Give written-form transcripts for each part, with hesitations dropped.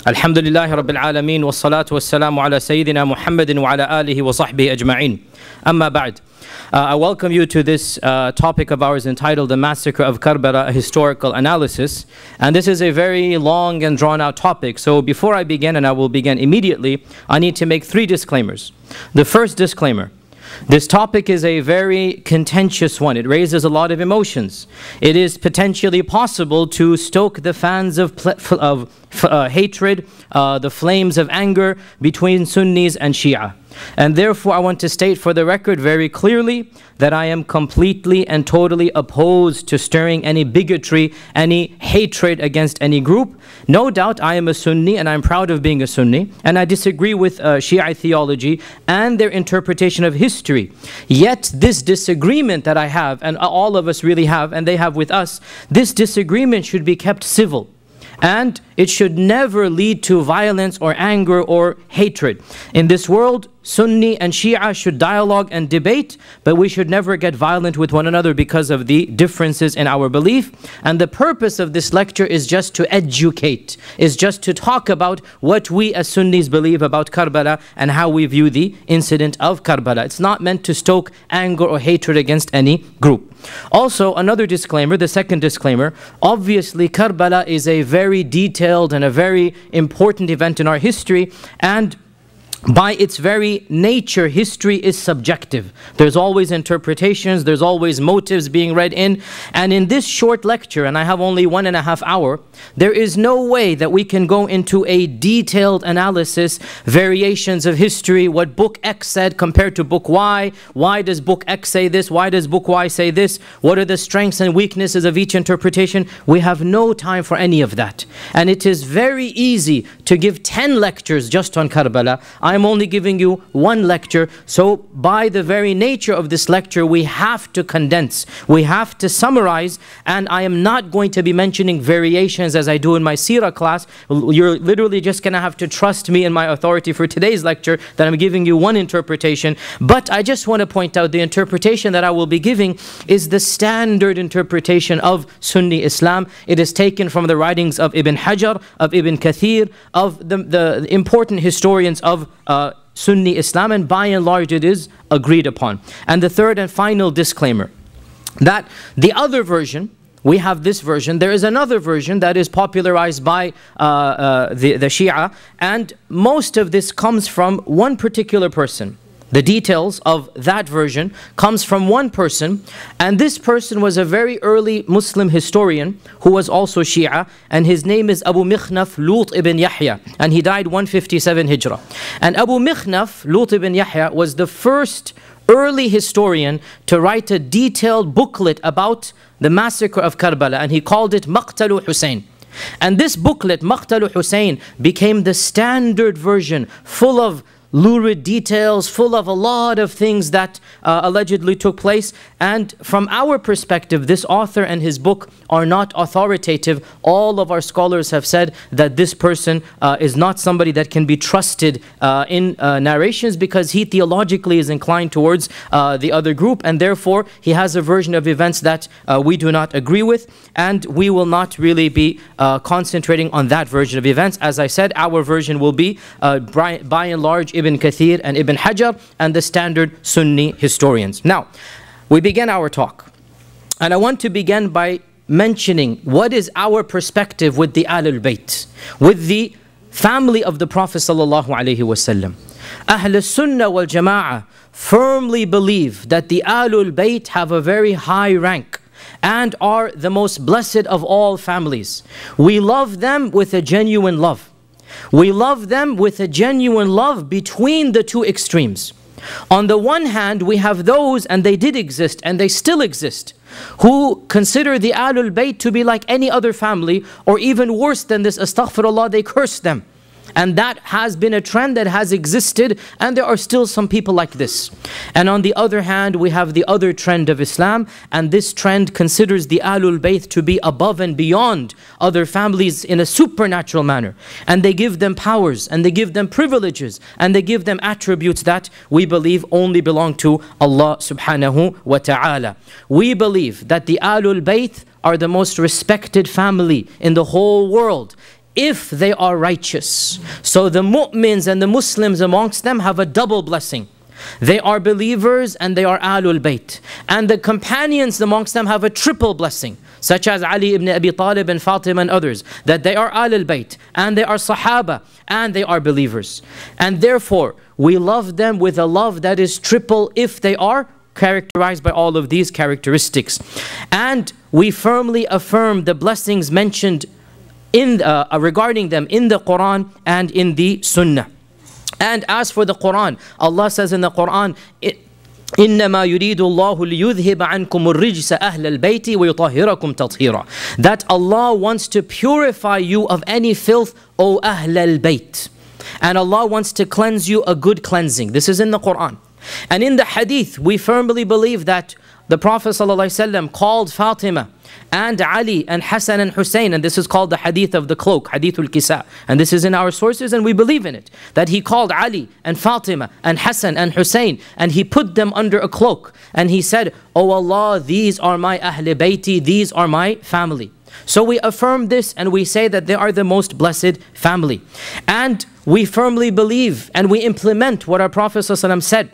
Alhamdulillahi Rabbil Alameen wa salatu wa salamu ala Sayyidina Muhammadin wa ala alihi wa sahbihi ajma'in. Amma ba'd. I welcome you to this topic of ours entitled The Massacre of Karbala, a Historical Analysis. And this is a very long and drawn out topic. So before I begin, and I will begin immediately, I need to make 3 disclaimers. The first disclaimer: this topic is a very contentious one. It raises a lot of emotions. It is potentially possible to stoke the fans of hatred, the flames of anger between Sunnis and Shia. And therefore I want to state for the record very clearly that I am completely and totally opposed to stirring any bigotry, any hatred against any group. No doubt I am a Sunni and I'm proud of being a Sunni, and I disagree with Shia theology and their interpretation of history. Yet this disagreement that I have, and all of us really have, and they have with us, this disagreement should be kept civil. And it should never lead to violence or anger or hatred. In this world, Sunni and Shia should dialogue and debate, but we should never get violent with one another because of the differences in our belief. And the purpose of this lecture is just to educate, is just to talk about what we as Sunnis believe about Karbala and how we view the incident of Karbala. It's not meant to stoke anger or hatred against any group. Also, another disclaimer, the second disclaimer: obviously Karbala is a very detailed and a very important event in our history, and by its very nature, history is subjective. There's always interpretations, there's always motives being read in. And in this short lecture, and I have only 1.5 hours, there is no way that we can go into a detailed analysis, variations of history, what book X said compared to book Y. Why does book X say this? Why does book Y say this? What are the strengths and weaknesses of each interpretation? We have no time for any of that. And it is very easy to give 10 lectures just on Karbala. I'm only giving you 1 lecture, so by the very nature of this lecture, we have to condense, we have to summarize, and I am not going to be mentioning variations as I do in my Seerah class. You're literally just going to have to trust me and my authority for today's lecture that I'm giving you 1 interpretation. But I just want to point out the interpretation that I will be giving is the standard interpretation of Sunni Islam. It is taken from the writings of Ibn Hajar, of Ibn Kathir, of the important historians of Sunni Islam, and by and large it is agreed upon. And the third and final disclaimer, that the other version, we have this version, there is another version that is popularized by the Shia, and most of this comes from one particular person. The details of that version comes from one person, and this person was a very early Muslim historian who was also Shia, and his name is Abu Mikhnaf Lut ibn Yahya, and he died 157 Hijrah. And Abu Mikhnaf Lut ibn Yahya was the first early historian to write a detailed booklet about the massacre of Karbala, and he called it Maqtalu Hussein. And this booklet, Maqtalu Hussein, became the standard version, full of lurid details, full of a lot of things that allegedly took place. And from our perspective, this author and his book are not authoritative. All of our scholars have said that this person is not somebody that can be trusted in narrations, because he theologically is inclined towards the other group, and therefore he has a version of events that we do not agree with, and we will not really be concentrating on that version of events. As I said, our version will be by and large Ibn Kathir and Ibn Hajar and the standard Sunni historians. Now, we begin our talk, and I want to begin by mentioning what is our perspective with the Al-Bayt, with the family of the Prophet sallallahu alaihi wasallam. Ahl Sunnah wal Jama'ah firmly believe that the Al-Bayt have a very high rank and are the most blessed of all families. We love them with a genuine love. We love them with a genuine love between the 2 extremes. On the one hand, we have those, and they did exist and they still exist, who consider the Ahlul Bayt to be like any other family, or even worse than this, astaghfirullah, they curse them. And that has been a trend that has existed, and there are still some people like this. And on the other hand, we have the other trend of Islam, and this trend considers the Ahlul Bayt to be above and beyond other families in a supernatural manner. And they give them powers, and they give them privileges, and they give them attributes that we believe only belong to Allah subhanahu wa ta'ala. We believe that the Ahlul Bayt are the most respected family in the whole world. if they are righteous. So the mu'mins and the Muslims amongst them have a double blessing. They are believers and they are Ahlul Bayt. And the companions amongst them have a triple blessing, such as Ali ibn Abi Talib and Fatima and others, that they are Ahlul Bayt and they are Sahaba and they are believers. And therefore, we love them with a love that is triple if they are characterized by all of these characteristics. And we firmly affirm the blessings mentioned in regarding them in the Quran and in the Sunnah. And as for the Quran, Allah says in the Quran, إنما يريد الله ليذهب عنكم الرجس أهل البيت ويطهركم تطهيرا. That Allah wants to purify you of any filth, O Ahl al-Bayt. And Allah wants to cleanse you a good cleansing. This is in the Quran. And in the Hadith, we firmly believe that the Prophet ﷺ called Fatima and Ali and Hassan and Hussein, and this is called the Hadith of the cloak, Hadith al-Kisa. And this is in our sources and we believe in it. That he called Ali and Fatima and Hassan and Hussein and he put them under a cloak. And he said, "O Allah, these are my Ahl Bayti, these are my family." So we affirm this and we say that they are the most blessed family. And we firmly believe and we implement what our Prophet ﷺ said,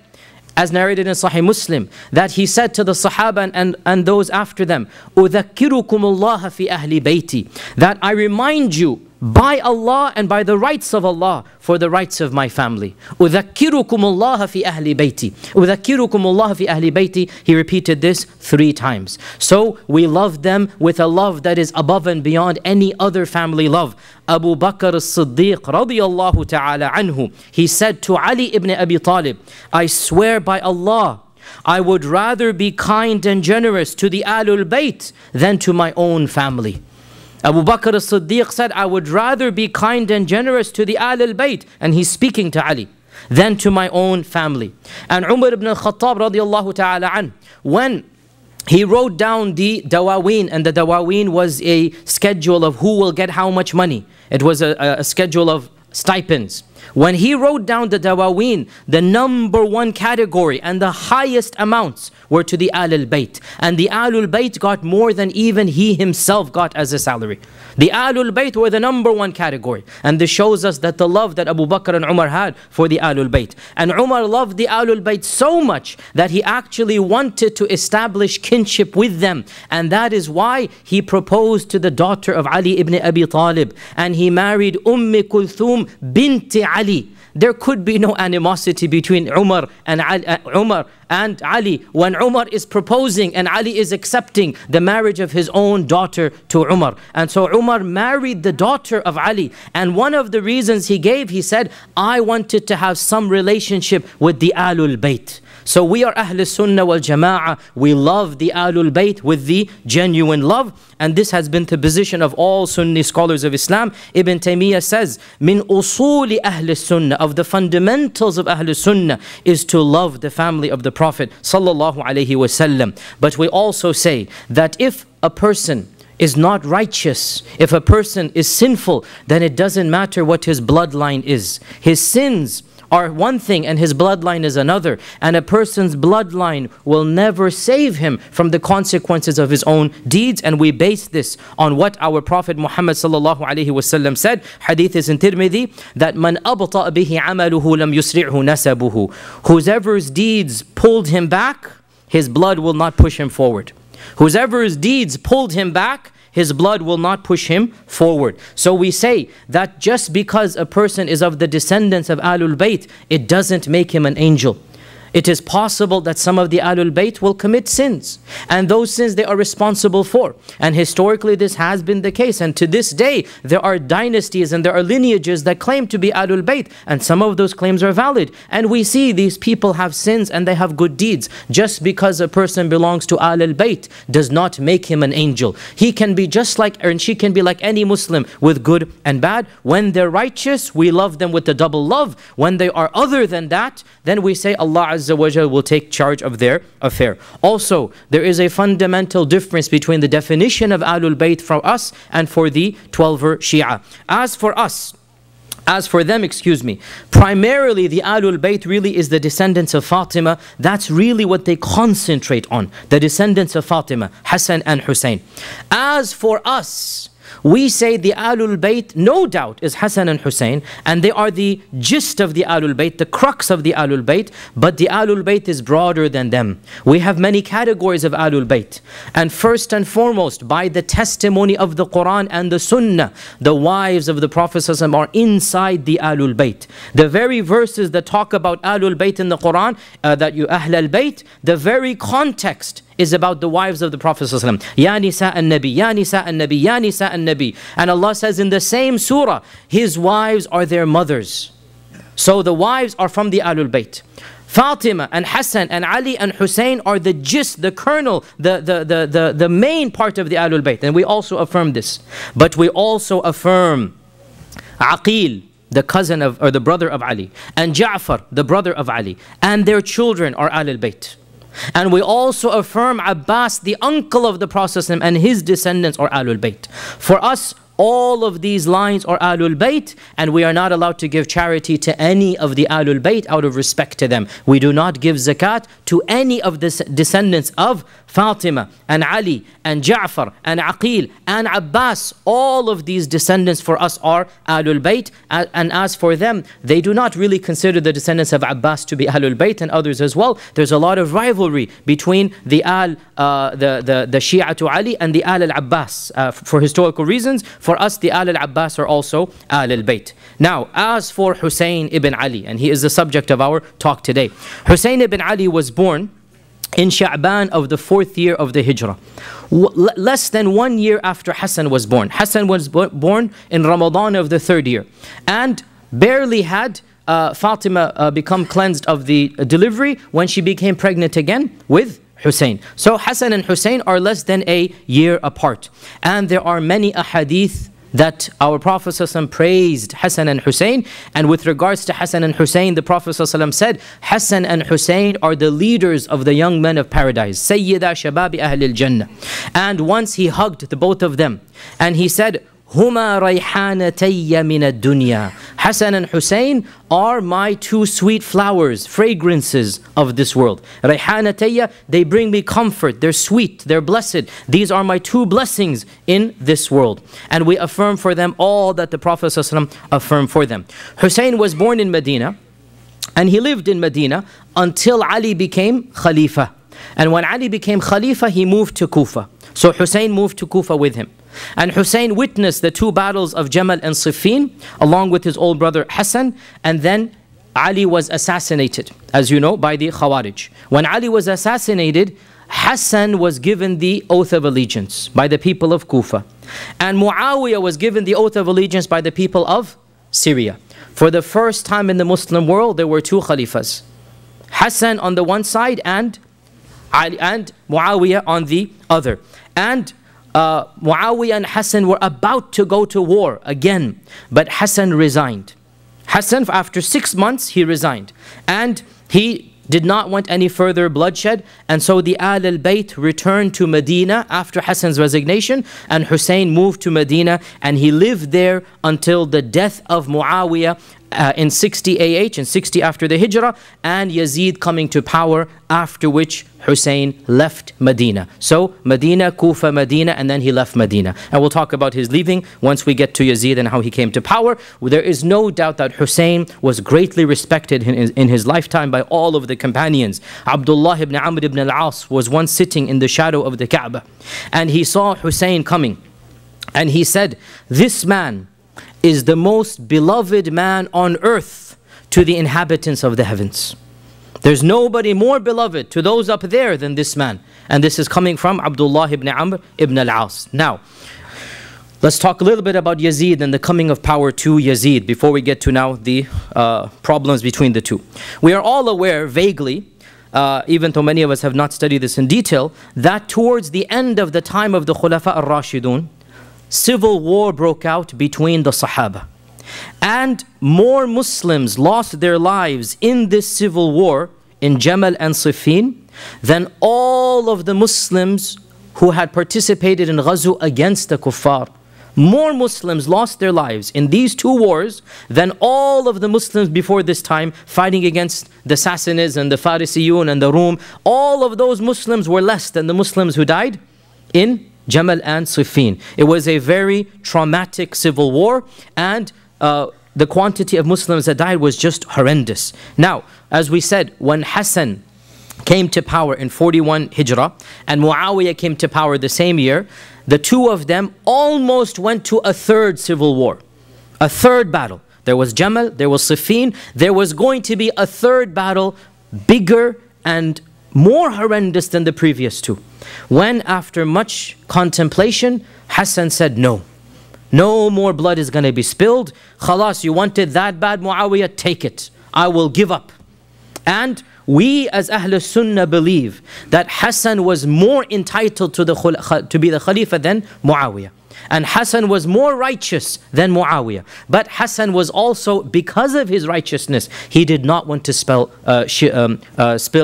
as narrated in Sahih Muslim, that he said to the Sahaba and those after them, أُذَكِّرُكُمُ اللَّهَ فِي أَهْلِ بَيْتِي, that I remind you by Allah and by the rights of Allah for the rights of my family. أُذَكِّرُكُمُ اللَّهَ فِي أَهْلِ بَيْتِي. أُذَكِّرُكُمُ اللَّهَ فِي أَهْلِ بَيْتِي. He repeated this 3 times. So we love them with a love that is above and beyond any other family love. Abu Bakr as-Siddiq radiyallahu ta'ala anhu, he said to Ali ibn Abi Talib, "I swear by Allah, I would rather be kind and generous to the Ahlul Bayt than to my own family." Abu Bakr as-Siddiq said, "I would rather be kind and generous to the Ahlul Bayt," and he's speaking to Ali, "than to my own family." And Umar ibn al-Khattab radiyallahu ta'ala an, when he wrote down the dawaween, and the dawaween was a schedule of who will get how much money. It was a schedule of stipends. When he wrote down the dawaween, the number 1 category and the highest amounts were to the Ahlul Bayt. And the Ahlul Bayt got more than even he himself got as a salary. The Ahlul Bayt were the number 1 category. And this shows us that the love that Abu Bakr and Umar had for the Ahlul Bayt. And Umar loved the Ahlul Bayt so much that he actually wanted to establish kinship with them. And that is why he proposed to the daughter of Ali ibn Abi Talib. And he married Kulthum binti Ali. There could be no animosity between Umar and Ali when Umar is proposing and Ali is accepting the marriage of his own daughter to Umar. And so Umar married the daughter of Ali. And one of the reasons he gave, he said, "I wanted to have some relationship with the Ahlul Bayt." So we are Ahl Sunnah wal Jama'ah. We love the Ahlul Bayt with the genuine love. And this has been the position of all Sunni scholars of Islam. Ibn Taymiyyah says, "Min usuli Ahl Sunnah," of the fundamentals of Ahl Sunnah is to love the family of the Prophet sallallahu alaihi wasallam. But we also say that if a person is not righteous, if a person is sinful, then it doesn't matter what his bloodline is. His sins are one thing and his bloodline is another. And a person's bloodline will never save him from the consequences of his own deeds. And we base this on what our Prophet Muhammad sallallahu alaihi wasallam said. Hadith is in Tirmidhi, that man abta bihi amaluhu lam yusri'hu nasabuhu. Whoever's deeds pulled him back, his blood will not push him forward. Whoever's deeds pulled him back, his blood will not push him forward. So we say that just because a person is of the descendants of Ahlul Bayt, it doesn't make him an angel. It is possible that some of the Ahlul Bayt will commit sins, and those sins they are responsible for. And historically this has been the case, and to this day there are dynasties and there are lineages that claim to be Ahlul Bayt, and some of those claims are valid. And we see these people have sins and they have good deeds. Just because a person belongs to Ahlul Bayt does not make him an angel. He can be just like, or she can be like any Muslim with good and bad. When they're righteous, we love them with the double love. When they are other than that, then we say Allah Azza wa Jal will take charge of their affair. Also, there is a fundamental difference between the definition of Ahlul Bayt for us and for the 12er Shia. As for them, primarily the Ahlul Bayt really is the descendants of Fatima. That's really what they concentrate on, the descendants of Fatima, Hassan and Hussein. As for us, We say the Ahlul Bayt, no doubt, is Hassan and Hussein, and they are the gist of the Ahlul Bayt, the crux of the Ahlul Bayt, but the Ahlul Bayt is broader than them. We have many categories of Ahlul Bayt, and first and foremost, by the testimony of the Quran and the Sunnah, the wives of the Prophet ﷺ are inside the Ahlul Bayt. The very verses that talk about Ahlul Bayt in the Quran, that you Ahlul Bayt, the very context is about the wives of the Prophet ﷺ. Ya Nisa an-Nabi, Ya Nisa an-Nabi, Ya Nisa an-Nabi. And Allah says in the same surah, His wives are their mothers. So the wives are from the Ahlul Bayt. Fatima and Hassan and Ali and Hussein are the gist, the kernel, the main part of the Ahlul Bayt. And we also affirm this. But we also affirm Aqeel, the cousin of, or the brother of Ali, and Ja'far, the brother of Ali, and their children are Ahlul Bayt. And we also affirm Abbas, the uncle of the Prophet, and his descendants are Ahlul Bayt. For us, all of these lines are Ahlul Bayt, and we are not allowed to give charity to any of the Ahlul Bayt out of respect to them. We do not give zakat to any of the descendants of Fatima and Ali and Ja'far and Aqeel and Abbas. All of these descendants for us are Ahlul Bayt, and as for them, they do not really consider the descendants of Abbas to be Ahlul Bayt, and others as well. There's a lot of rivalry between the the Shia to Ali and the al-Abbas for historical reasons. For us, the al-Abbas are also Ahlul Bayt. Now, as for Hussein ibn Ali, and he is the subject of our talk today. Hussein ibn Ali was born in Sha'ban of the 4th year of the Hijrah, less than 1 year after Hassan was born. Hassan was born in Ramadan of the 3rd year, and barely had Fatima become cleansed of the delivery when she became pregnant again with Hussein. So Hassan and Hussein are less than a year apart. And there are many ahadith that our Prophet ﷺ praised Hassan and Hussein. And with regards to Hassan and Hussein, the Prophet ﷺ said, Hassan and Hussein are the leaders of the young men of paradise. Sayyida shababi ahlil jannah. And once he hugged the both of them, and he said, Huma rayhanatayya min ad-dunya. Hassan and Hussein are my two sweet flowers, fragrances of this world. Rayhanatayya, they bring me comfort, they're sweet, they're blessed. These are my two blessings in this world. And we affirm for them all that the Prophet ﷺ affirmed for them. Hussein was born in Medina, and he lived in Medina until Ali became Khalifa. And when Ali became Khalifa, he moved to Kufa. So Hussein moved to Kufa with him. And Hussein witnessed the two battles of Jamal and Siffin, along with his old brother Hassan. And then Ali was assassinated, as you know, by the Khawarij. When Ali was assassinated, Hassan was given the oath of allegiance by the people of Kufa. And Muawiyah was given the oath of allegiance by the people of Syria. For the first time in the Muslim world, there were two Khalifas. Hassan on the one side and Ali and Muawiyah on the other. And Muawiyah and Hassan were about to go to war again, but Hassan resigned. Hassan, after 6 months, he resigned. And he did not want any further bloodshed, and so the al-Bayt returned to Medina after Hassan's resignation, and Hussein moved to Medina, and he lived there until the death of Muawiyah in 60 AH, in 60 after the Hijrah, and Yazid coming to power, after which Hussein left Medina. So Medina, Kufa, Medina, and then he left Medina. And we'll talk about his leaving once we get to Yazid and how he came to power. There is no doubt that Hussein was greatly respected in his lifetime by all of the companions. Abdullah ibn Amr ibn al-As was once sitting in the shadow of the Kaaba, and he saw Hussein coming, and he said, "This man is the most beloved man on earth to the inhabitants of the heavens. There's nobody more beloved to those up there than this man." And this is coming from Abdullah ibn Amr ibn al-As. Now, let's talk a little bit about Yazid and the coming of power to Yazid before we get to now the problems between the two. We are all aware, vaguely, even though many of us have not studied this in detail, that towards the end of the time of the Khulafa al-Rashidun, civil war broke out between the Sahaba. And more Muslims lost their lives in this civil war in Jamal and Siffin than all of the Muslims who had participated in Ghazu against the Kuffar. More Muslims lost their lives in these two wars than all of the Muslims before this time fighting against the Sassanids and the Farisiyun and the Rum. All of those Muslims were less than the Muslims who died in Jamal and Siffin. It was a very traumatic civil war, and the quantity of Muslims that died was just horrendous. Now, as we said, when Hassan came to power in 41 Hijrah and Muawiyah came to power the same year, the two of them almost went to a third civil war, a third battle. There was Jamal, there was Siffin, there was going to be a third battle, bigger and more horrendous than the previous two. When after much contemplation, Hassan said, no more blood is going to be spilled. Khalas, you wanted that bad, Muawiyah, take it. I will give up. And we as Ahl Sunnah believe that Hassan was more entitled to be the Khalifa than Muawiyah. And Hassan was more righteous than Muawiyah. But Hassan was also, because of his righteousness, he did not want to spill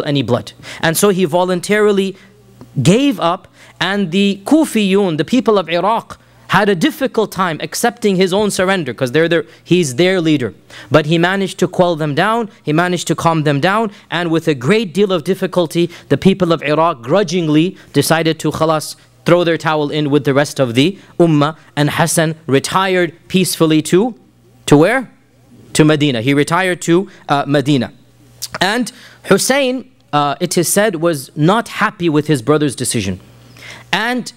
any blood. And so he voluntarily gave up, and the Kufiyun, the people of Iraq, had a difficult time accepting his own surrender because he's their leader. But he managed to quell them down, he managed to calm them down, and with a great deal of difficulty, the people of Iraq grudgingly decided to khalas, throw their towel in with the rest of the ummah, and Hassan retired peacefully to where? To Medina. He retired to Medina. And Hussein, it is said, was not happy with his brother's decision. And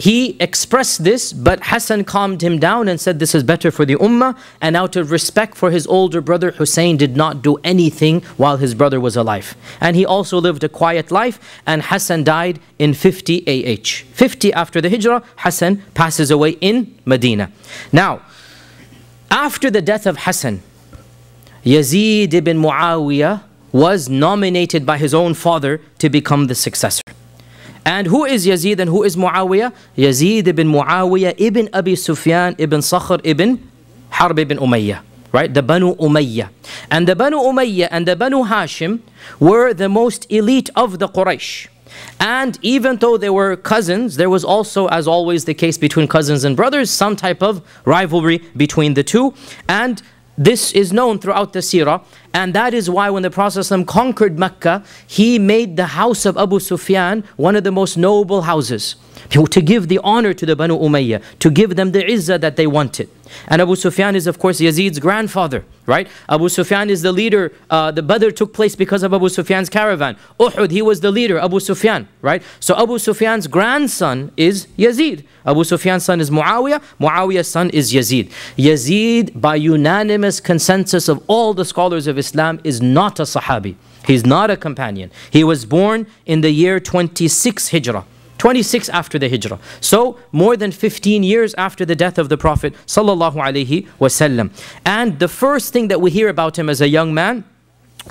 he expressed this, but Hassan calmed him down and said this is better for the ummah, and out of respect for his older brother, Hussein did not do anything while his brother was alive. And he also lived a quiet life, and Hassan died in 50 AH. 50 after the Hijrah, Hassan passes away in Medina. Now, after the death of Hassan, Yazid ibn Muawiyah was nominated by his own father to become the successor. And who is Yazid and who is Muawiyah? Yazid ibn Muawiyah ibn Abi Sufyan ibn Sakhr ibn Harb ibn Umayyah. Right? The Banu Umayyah. And the Banu Umayyah and the Banu Hashim were the most elite of the Quraysh. And even though they were cousins, there was also, as always the case between cousins and brothers, some type of rivalry between the two. And this is known throughout the Seerah, and that is why when the Prophet ﷺ conquered Mecca, he made the house of Abu Sufyan one of the most noble houses, to give the honor to the Banu Umayyah, to give them the izzah that they wanted. And Abu Sufyan is of course Yazid's grandfather, right? Abu Sufyan is the leader. The Badr took place because of Abu Sufyan's caravan. Uhud, he was the leader, Abu Sufyan, right? So Abu Sufyan's grandson is Yazid. Abu Sufyan's son is Muawiyah. Muawiyah's son is Yazid. Yazid, by unanimous consensus of all the scholars of Islam, is not a Sahabi. He's not a companion. He was born in the year 26 Hijrah. 26 after the Hijrah. So more than 15 years after the death of the Prophet sallallahu alaihi wasallam. And the first thing that we hear about him as a young man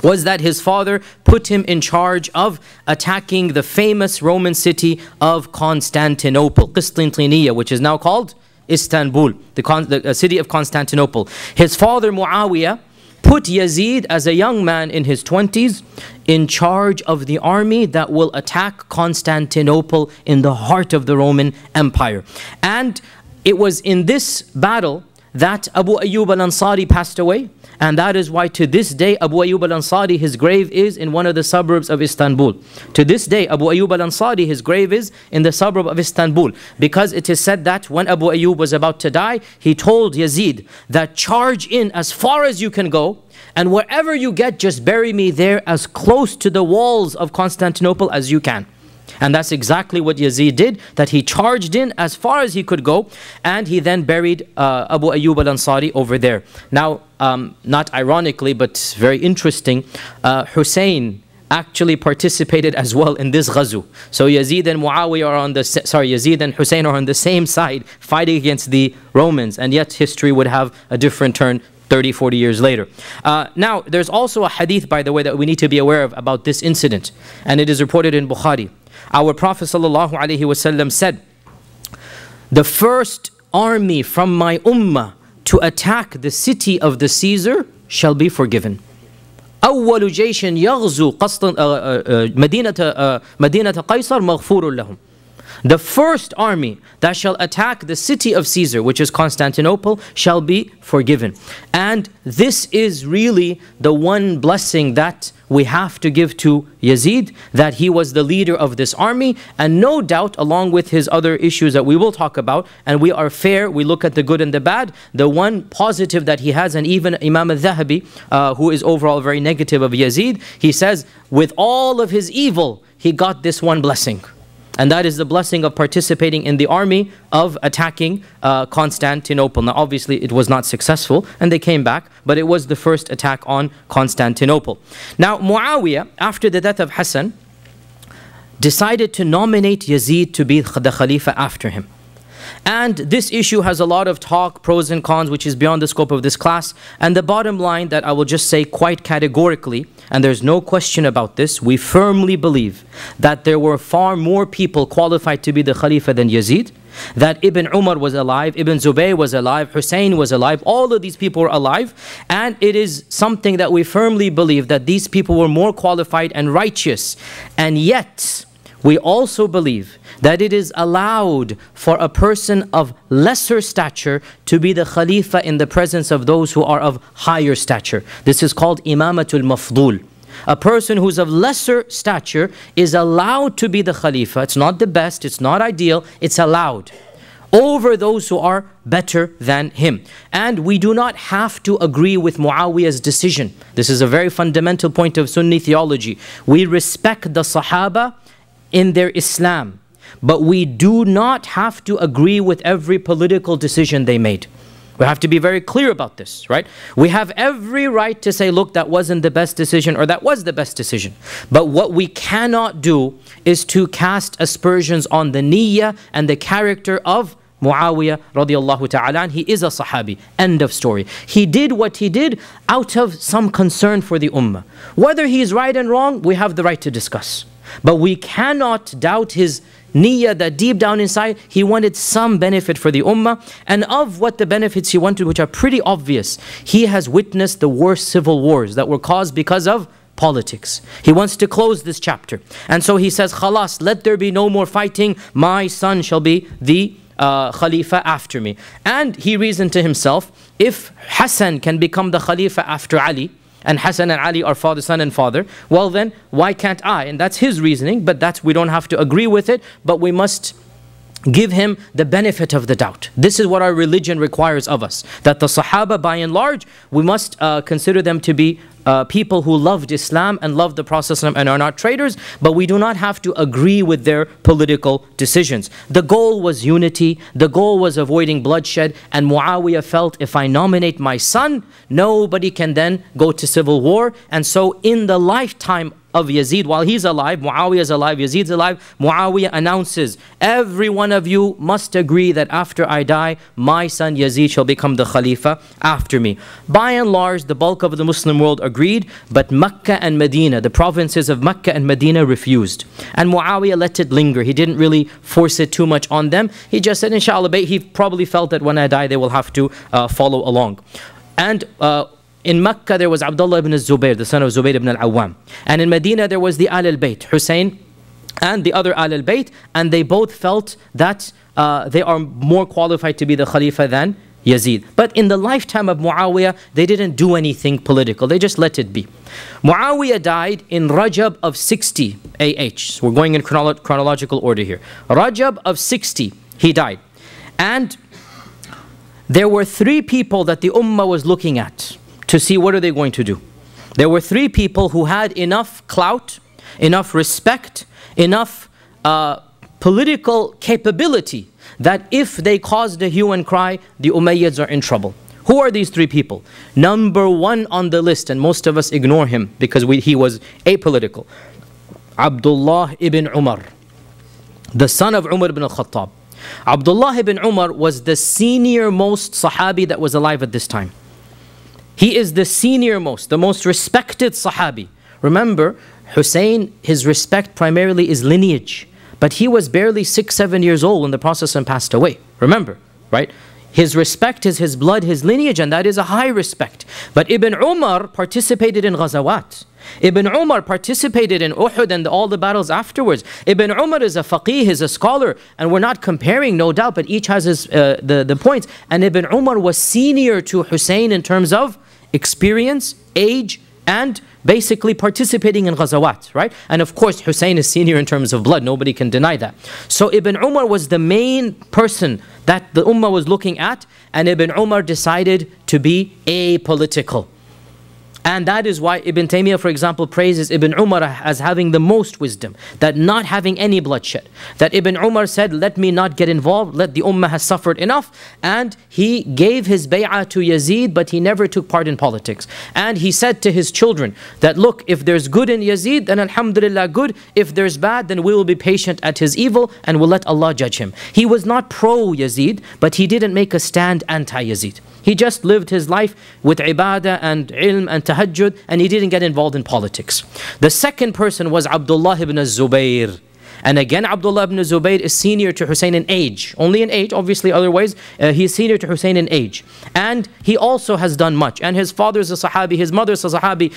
was that his father put him in charge of attacking the famous Roman city of Constantinople, Qistintiniya, which is now called Istanbul, the city of Constantinople. His father Muawiyah put Yazid as a young man in his 20s in charge of the army that will attack Constantinople in the heart of the Roman Empire. And it was in this battle that Abu Ayyub al-Ansari passed away. And that is why to this day Abu Ayyub al-Ansari, his grave is in one of the suburbs of Istanbul. To this day Abu Ayyub al-Ansari, his grave is in the suburb of Istanbul. Because it is said that when Abu Ayyub was about to die, he told Yazid that charge in as far as you can go, and wherever you get, just bury me there as close to the walls of Constantinople as you can. And that's exactly what Yazid did, that he charged in as far as he could go, and he then buried Abu Ayyub al-Ansari over there. Now, not ironically, but very interesting, Hussein actually participated as well in this ghazu. So Yazid and Muawiyah are on the, Yazid and Hussein are on the same side, fighting against the Romans, and yet history would have a different turn 30, 40 years later. Now, there's also a hadith, by the way, that we need to be aware of about this incident, and it is reported in Bukhari. Our Prophet ﷺ said, the first army from my ummah to attack the city of the Caesar shall be forgiven. أول جيش يغزو مدينة قيصر مغفور لهم. The first army that shall attack the city of Caesar, which is Constantinople, shall be forgiven. And this is really the one blessing that we have to give to Yazid, that he was the leader of this army, and no doubt, along with his other issues that we will talk about, and we are fair, we look at the good and the bad, the one positive that he has, and even Imam al-Dhahabi, who is overall very negative of Yazid, he says, with all of his evil, he got this one blessing. And that is the blessing of participating in the army of attacking Constantinople. Now obviously it was not successful and they came back, but it was the first attack on Constantinople. Now Muawiyah, after the death of Hassan, decided to nominate Yazid to be the Khalifa after him. And this issue has a lot of talk, pros and cons, which is beyond the scope of this class. And the bottom line that I will just say quite categorically, and there's no question about this, we firmly believe that there were far more people qualified to be the Khalifa than Yazid, that Ibn Umar was alive, Ibn Zubayr was alive, Hussein was alive, all of these people were alive, and it is something that we firmly believe that these people were more qualified and righteous. And yet, we also believe that it is allowed for a person of lesser stature to be the Khalifa in the presence of those who are of higher stature. This is called Imamatul Mafdul. A person who's of lesser stature is allowed to be the Khalifa. It's not the best, it's not ideal, it's allowed over those who are better than him. And we do not have to agree with Muawiyah's decision. This is a very fundamental point of Sunni theology. We respect the Sahaba in their Islam, but we do not have to agree with every political decision they made. We have to be very clear about this, right? We have every right to say, look, that wasn't the best decision or that was the best decision. But what we cannot do is to cast aspersions on the niyyah and the character of Muawiyah radiallahu ta'ala. He is a Sahabi. End of story. He did what he did out of some concern for the ummah. Whether he is right and wrong, we have the right to discuss. But we cannot doubt his niyyah that deep down inside he wanted some benefit for the ummah, and of what the benefits he wanted, which are pretty obvious, he has witnessed the worst civil wars that were caused because of politics. He wants to close this chapter, and so he says, khalas, let there be no more fighting, my son shall be the Khalifa after me. And he reasoned to himself, if Hassan can become the Khalifa after Ali, and Hassan and Ali are father, son and father, well then, why can't I? And that's his reasoning, but we don't have to agree with it, but we must give him the benefit of the doubt. This is what our religion requires of us, that the Sahaba, by and large, we must consider them to be people who loved Islam and loved the Prophet and are not traitors, but we do not have to agree with their political decisions. The goal was unity, the goal was avoiding bloodshed, and Muawiyah felt, if I nominate my son, nobody can then go to civil war. And so in the lifetime of Yazid, while he's alive, Muawiyah is alive, Yazid's alive, Muawiyah announces, every one of you must agree that after I die, my son Yazid shall become the Khalifa after me. By and large, the bulk of the Muslim world agreed, but Mecca and Medina, the provinces of Mecca and Medina, refused. And Muawiyah let it linger. He didn't really force it too much on them. He just said, inshallah, he probably felt that when I die, they will have to follow along. And in Mecca, there was Ubaydullah ibn Ziyad, the son of Zubayr ibn al-Awwam. And in Medina, there was the al-Bayt, Hussein and the other al-Bayt, and they both felt that they are more qualified to be the Khalifa than Yazid. But in the lifetime of Muawiyah, they didn't do anything political. They just let it be. Muawiyah died in Rajab of 60 AH. So we're going in chronological order here. Rajab of 60, he died. And there were three people that the ummah was looking at to see what are they going to do. There were three people who had enough clout, enough respect, enough political capability that if they caused a hue and cry, the Umayyads are in trouble. Who are these three people? Number one on the list, and most of us ignore him because he was apolitical. Abdullah ibn Umar, the son of Umar ibn al-Khattab. Abdullah ibn Umar was the senior most Sahabi that was alive at this time. He is the senior most, the most respected Sahabi. Remember, Hussein, his respect primarily is lineage. But he was barely 6-7 years old when the Prophet passed away. Remember, right? His respect is his blood, his lineage, and that is a high respect. But Ibn Umar participated in ghazawat. Ibn Umar participated in Uhud and all the battles afterwards. Ibn Umar is a faqih, is a scholar, and we're not comparing, no doubt, but each has his, the points. And Ibn Umar was senior to Hussein in terms of experience, age, and basically participating in ghazawat, right? And of course, Hussein is senior in terms of blood. Nobody can deny that. So Ibn Umar was the main person that the Ummah was looking at, and Ibn Umar decided to be apolitical. And that is why Ibn Taymiyyah, for example, praises Ibn Umar as having the most wisdom, that not having any bloodshed. That Ibn Umar said, let me not get involved, let the Ummah has suffered enough. And he gave his bay'ah to Yazid, but he never took part in politics. And he said to his children that, look, if there's good in Yazid, then alhamdulillah good. If there's bad, then we will be patient at his evil and we'll let Allah judge him. He was not pro-Yazid, but he didn't make a stand anti-Yazid. He just lived his life with ibadah and ilm and tahajjud, and he didn't get involved in politics. The second person was Ubaydullah ibn Zubayr. And again, Ubaydullah ibn Zubayr is senior to Hussein in age. Only in age, obviously, otherwise, he is senior to Hussein in age. And he also has done much. And his father is a Sahabi, his mother is a Sahabi,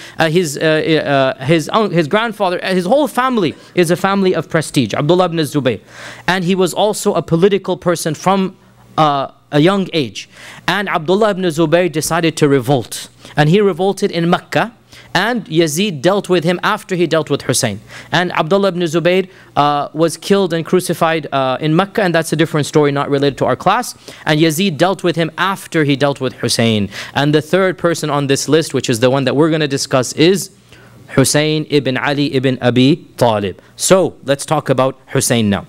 his grandfather, his whole family is a family of prestige, Ubaydullah ibn Zubayr. And he was also a political person from a young age. And Ubaydullah ibn Zubayr decided to revolt. And he revolted in Mecca. And Yazid dealt with him after he dealt with Hussein. And Ubaydullah ibn Zubayr was killed and crucified in Mecca, and that's a different story not related to our class. And Yazid dealt with him after he dealt with Hussein. And the third person on this list, which is the one that we're going to discuss, is Hussein ibn Ali ibn Abi Talib. So let's talk about Hussein now.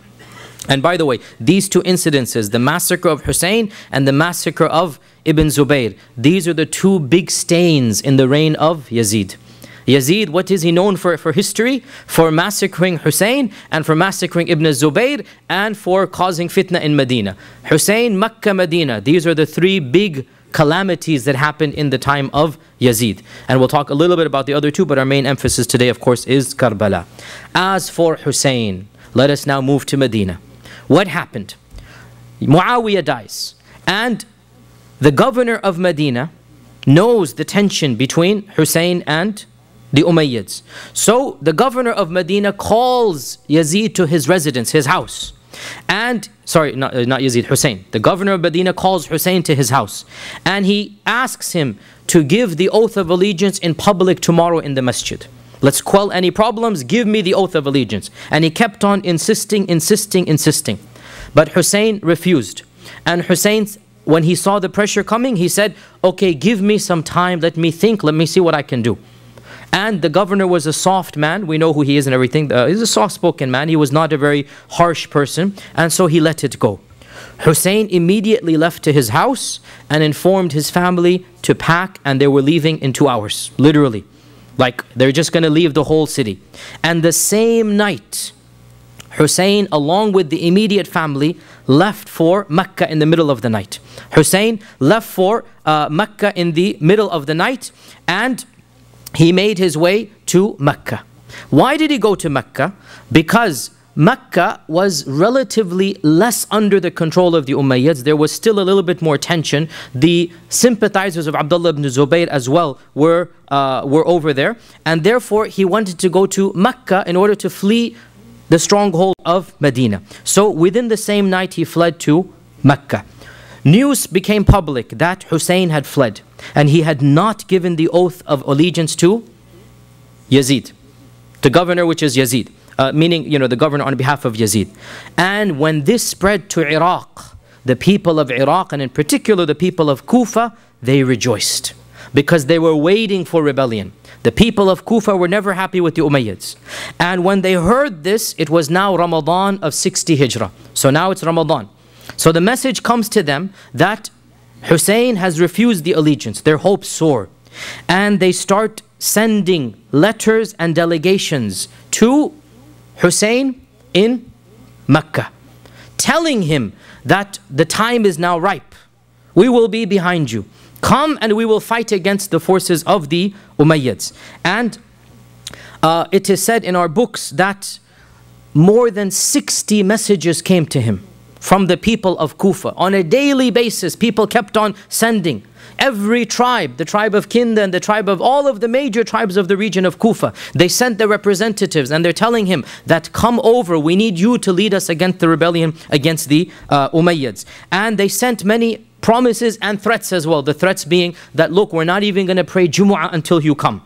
And by the way, these two incidences, the massacre of Hussein and the massacre of Ibn Zubayr, these are the two big stains in the reign of Yazid. Yazid, what is he known for history? For massacring Hussein and for massacring Ibn Zubayr and for causing fitna in Medina. Hussein, Mecca, Medina, these are the three big calamities that happened in the time of Yazid. And we'll talk a little bit about the other two, but our main emphasis today, of course, is Karbala. As for Hussein, let us now move to Medina. What happened? Muawiyah dies. And the governor of Medina knows the tension between Hussein and the Umayyads. So the governor of Medina calls Yazid to his residence, his house. And, sorry, not Yazid, Hussein. The governor of Medina calls Hussein to his house. And he asks him to give the oath of allegiance in public tomorrow in the masjid. Let's quell any problems, give me the oath of allegiance. And he kept on insisting. But Hussein refused. And Hussein, when he saw the pressure coming, he said, okay, give me some time, let me think, let me see what I can do. And the governor was a soft man, we know who he is and everything, he's a soft-spoken man, he was not a very harsh person, and so he let it go. Hussein immediately left to his house and informed his family to pack, and they were leaving in 2 hours, literally. Like, they're just going to leave the whole city. And the same night, Hussein, along with the immediate family, left for Mecca in the middle of the night. Hussein left for Mecca in the middle of the night, and he made his way to Mecca. Why did he go to Mecca? Because Mecca was relatively less under the control of the Umayyads. There was still a little bit more tension. The sympathizers of Ubaydullah ibn Zubayr as well were over there. And therefore, he wanted to go to Mecca in order to flee the stronghold of Medina. So within the same night, he fled to Mecca. News became public that Hussein had fled. And he had not given the oath of allegiance to Yazid, the governor, which is Yazid. Meaning, the governor on behalf of Yazid. And when this spread to Iraq, the people of Iraq, and in particular the people of Kufa, they rejoiced. Because they were waiting for rebellion. The people of Kufa were never happy with the Umayyads. And when they heard this, it was now Ramadan of 60 Hijrah. So now it's Ramadan. So the message comes to them that Hussein has refused the allegiance. Their hopes soar. And they start sending letters and delegations to Hussein in Mecca, telling him that the time is now ripe. We will be behind you. Come and we will fight against the forces of the Umayyads. And it is said in our books that more than 60 messages came to him from the people of Kufa. On a daily basis, people kept on sending. Every tribe, the tribe of Kinda and the tribe of all of the major tribes of the region of Kufa, they sent their representatives and they're telling him that come over, we need you to lead us against the rebellion against the Umayyads. And they sent many promises and threats as well. The threats being that, look, we're not even going to pray Jumu'ah until you come.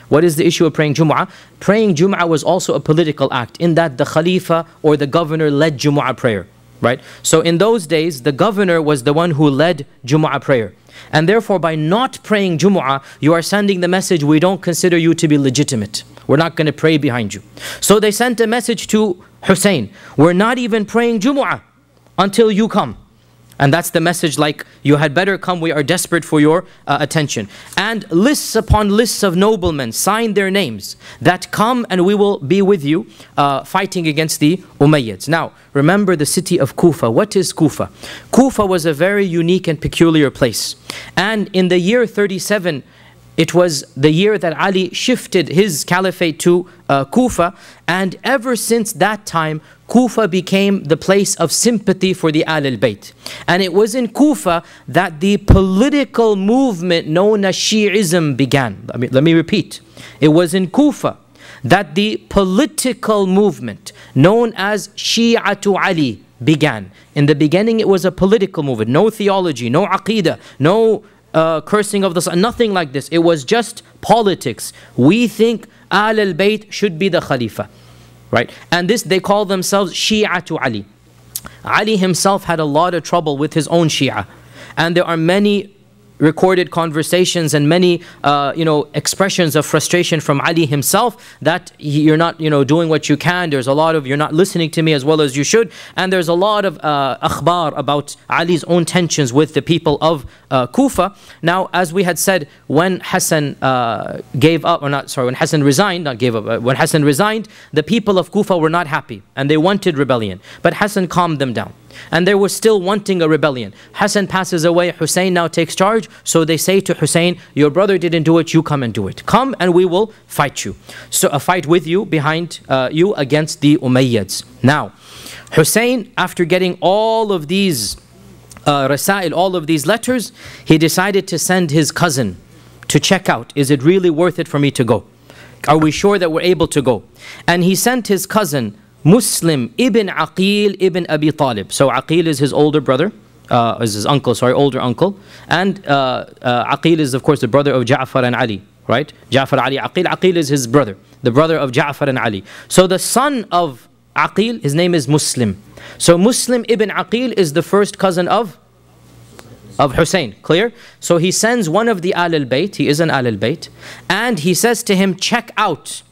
What is the issue of praying Jumu'ah? Praying Jumu'ah was also a political act in that the Khalifa or the governor led Jumu'ah prayer. Right? So in those days, the governor was the one who led Jumu'ah prayer. And therefore, by not praying Jumu'ah, you are sending the message, we don't consider you to be legitimate. We're not going to pray behind you. So they sent a message to Hussein, we're not even praying Jumu'ah until you come. And that's the message, like, you had better come, we are desperate for your attention. And lists upon lists of noblemen signed their names that come and we will be with you fighting against the Umayyads. Now, remember the city of Kufa. What is Kufa? Kufa was a very unique and peculiar place. And in the year 37, it was the year that Ali shifted his caliphate to Kufa. And ever since that time, Kufa became the place of sympathy for the Al-Bayt. And it was in Kufa that the political movement known as Shi'ism began. Let me repeat. It was in Kufa that the political movement known as Shi'atu Ali began. In the beginning, it was a political movement. No theology, no aqidah, no cursing of the sun, nothing like this. It was just politics. We think Al-Bayt should be the Khalifa. Right? And this, they call themselves Shi'atu Ali. Ali himself had a lot of trouble with his own Shia. And there are many recorded conversations and many expressions of frustration from Ali himself that you're not doing what you can. There's a lot of, you're not listening to me as well as you should. And there's a lot of akhbar about Ali's own tensions with the people of Kufa. Now, as we had said, when Hassan when Hassan resigned, when Hassan resigned, the people of Kufa were not happy and they wanted rebellion. But Hassan calmed them down. And they were still wanting a rebellion. Hassan passes away, Hussein now takes charge. So they say to Hussein, your brother didn't do it, you come and do it. Come and we will fight you. So a fight with you, behind you against the Umayyads. Now, Hussein, after getting all of these rasail, all of these letters, he decided to send his cousin to check out, is it really worth it for me to go? Are we sure that we're able to go? And he sent his cousin, Muslim ibn Aqeel ibn Abi Talib. So Aqeel is his older brother, is his uncle, sorry, older uncle. And Aqeel is, of course, the brother of Ja'far and Ali, right? Ja'far, Ali, Aqeel. Aqeel is his brother, the brother of Ja'far and Ali. So the son of Aqeel, his name is Muslim. So Muslim ibn Aqeel is the first cousin of Hussein. Clear? So he sends one of the Al-Bayt, he is an Al-Bayt, and he says to him, check out,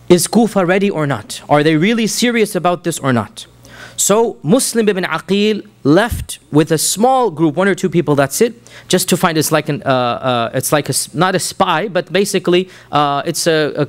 is Kufa ready or not? Are they really serious about this or not? So Muslim ibn Aqeel left with a small group, 1 or 2 people, that's it, just to find, it's like not a spy, but basically it's a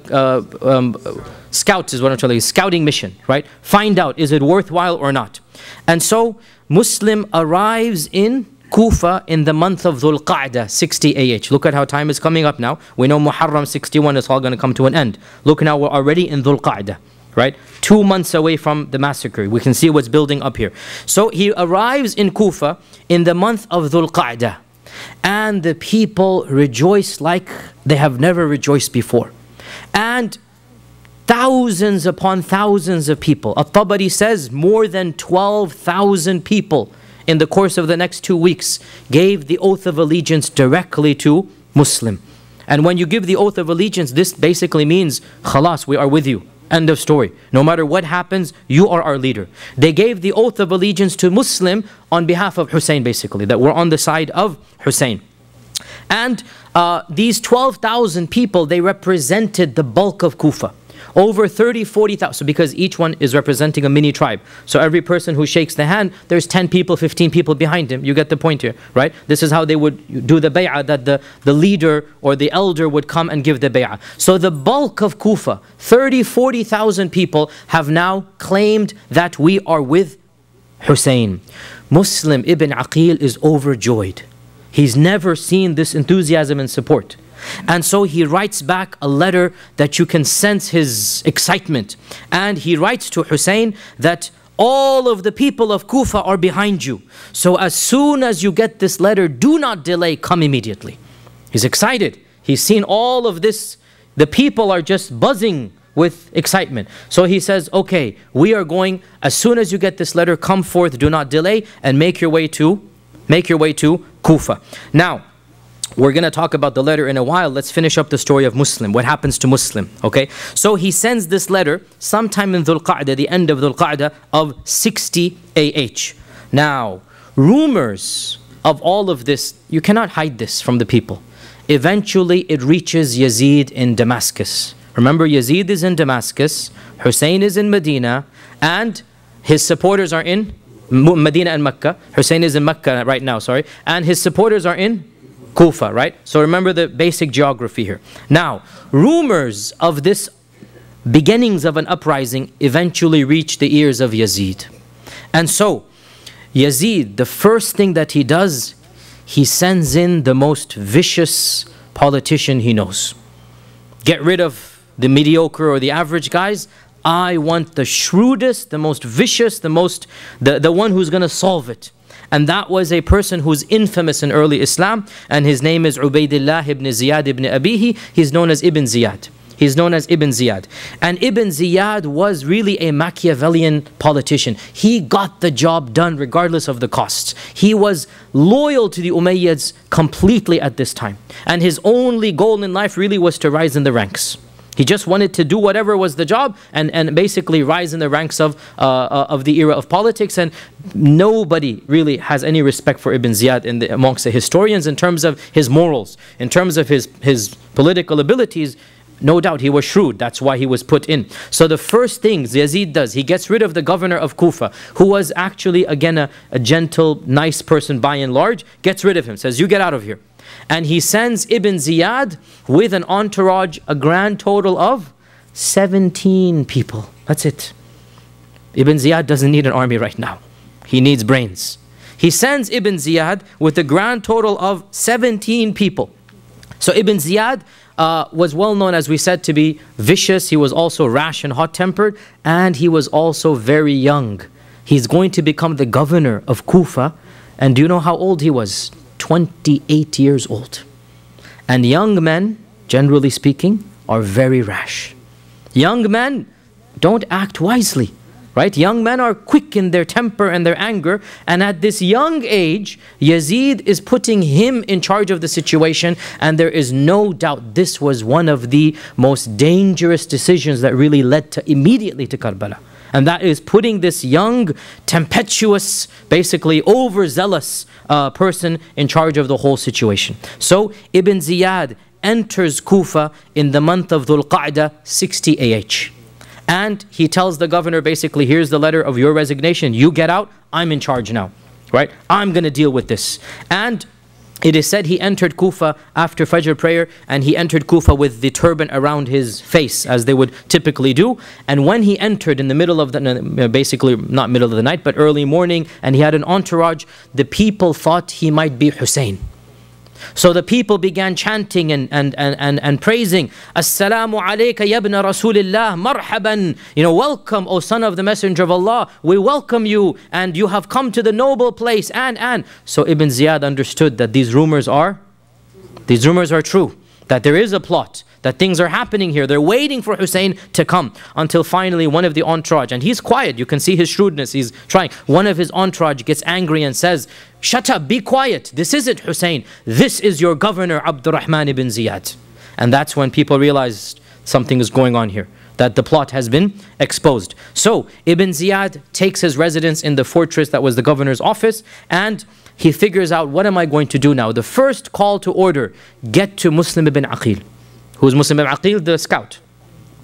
scout is what I'm telling you, scouting mission, right? Find out, is it worthwhile or not? And so Muslim arrives in Kufa in the month of Dhul Qa'dah, 60 AH. Look at how time is coming up now. We know Muharram 61 is all going to come to an end. Look now, we're already in Dhul Qa'dah, right? 2 months away from the massacre. We can see what's building up here. So he arrives in Kufa in the month of Dhul Qa'dah. And the people rejoice like they have never rejoiced before. And thousands upon thousands of people. At-Tabari says more than 12,000 people in the course of the next 2 weeks gave the oath of allegiance directly to Muslim. And when you give the oath of allegiance, this basically means, khalas, we are with you. End of story. No matter what happens, you are our leader. They gave the oath of allegiance to Muslim on behalf of Hussein, basically, that we're on the side of Hussein. And these 12,000 people, they represented the bulk of Kufa. Over 30, 40,000, so because each one is representing a mini tribe. So every person who shakes the hand, there's 10 people, 15 people behind him. You get the point here, right? This is how they would do the bay'ah, that the leader or the elder would come and give the bay'ah. So the bulk of Kufa, 30, 40,000 people have now claimed that we are with Hussein. Muslim ibn Aqeel is overjoyed. He's never seen this enthusiasm and support. And so he writes back a letter that you can sense his excitement. And he writes to Hussein that All of the people of Kufa are behind you. So as soon as you get this letter, do not delay, come immediately. He's excited. He's seen all of this. The people are just buzzing with excitement. So he says, okay, we are going, as soon as you get this letter, come forth, do not delay, and make your way to Kufa. Now, we're going to talk about the letter in a while. Let's finish up the story of Muslim. What happens to Muslim? Okay. So he sends this letter sometime in Dhul Qa'dah, the end of Dhul Qa'dah of 60 AH. Now, rumors of all of this, you cannot hide this from the people. Eventually, it reaches Yazid in Damascus. Remember, Yazid is in Damascus, Hussein is in Medina, and his supporters are in Medina and Mecca. Hussein is in Mecca right now, sorry. And his supporters are in Kufa, right? So remember the basic geography here. Now, rumors of this beginnings of an uprising eventually reach the ears of Yazid. And so, Yazid, the first thing that he does, he sends in the most vicious politician he knows. Get rid of the mediocre or the average guys. I want the shrewdest, the most vicious, the one who's going to solve it. And that was a person who's infamous in early Islam, and his name is Ubaydullah ibn Ziyad ibn Abihi. He's known as Ibn Ziyad. He's known as Ibn Ziyad. And Ibn Ziyad was really a Machiavellian politician. He got the job done regardless of the costs. He was loyal to the Umayyads completely at this time. And his only goal in life really was to rise in the ranks. He just wanted to do whatever was the job and basically rise in the ranks of the era of politics. And nobody really has any respect for Ibn Ziyad amongst the historians in terms of his morals, in terms of his political abilities. No doubt he was shrewd. That's why he was put in. So the first thing Yazid does, he gets rid of the governor of Kufa, who was actually, again, a gentle, nice person by and large. Gets rid of him, says, you get out of here. And he sends Ibn Ziyad with an entourage, a grand total of 17 people. That's it. Ibn Ziyad doesn't need an army right now. He needs brains. He sends Ibn Ziyad with a grand total of 17 people. So Ibn Ziyad was well known, as we said, to be vicious. He was also rash and hot-tempered, and he was also very young. He's going to become the governor of Kufa. And do you know how old he was? 28 years old. And young men, generally speaking, are very rash. Young men don't act wisely, right? Young men are quick in their temper and their anger. And at this young age, Yazid is putting him in charge of the situation. And there is no doubt this was one of the most dangerous decisions that really led immediately to Karbala. And that is putting this young, tempestuous, basically overzealous person in charge of the whole situation. So Ibn Ziyad enters Kufa in the month of Dhul Qa'dah, 60 AH. And he tells the governor, basically, here's the letter of your resignation. You get out, I'm in charge now, right? I'm going to deal with this. And it is said he entered Kufa after Fajr prayer, and he entered Kufa with the turban around his face, as they would typically do. And when he entered in the middle of the, basically not middle of the night, but early morning, and he had an entourage, the people thought he might be Hussein. So the people began chanting and praising, Assalamu alayka ya ibn Rasulillah, marhaban. Welcome, O son of the Messenger of Allah. We welcome you, and you have come to the noble place, and. So Ibn Ziyad understood that these rumors are true, that there is a plot, that things are happening here. They're waiting for Hussein to come, until finally one of the entourage, and he's quiet, you can see his shrewdness, he's trying. One of his entourage gets angry and says, shut up, be quiet, this isn't Hussein, this is your governor Abdurrahman ibn Ziyad. And that's when people realized something is going on here, that the plot has been exposed. So Ibn Ziyad takes his residence in the fortress that was the governor's office, and he figures out, what am I going to do now? The first call to order, get to Muslim ibn Aqeel. Who's Muslim ibn Aqeel? The scout.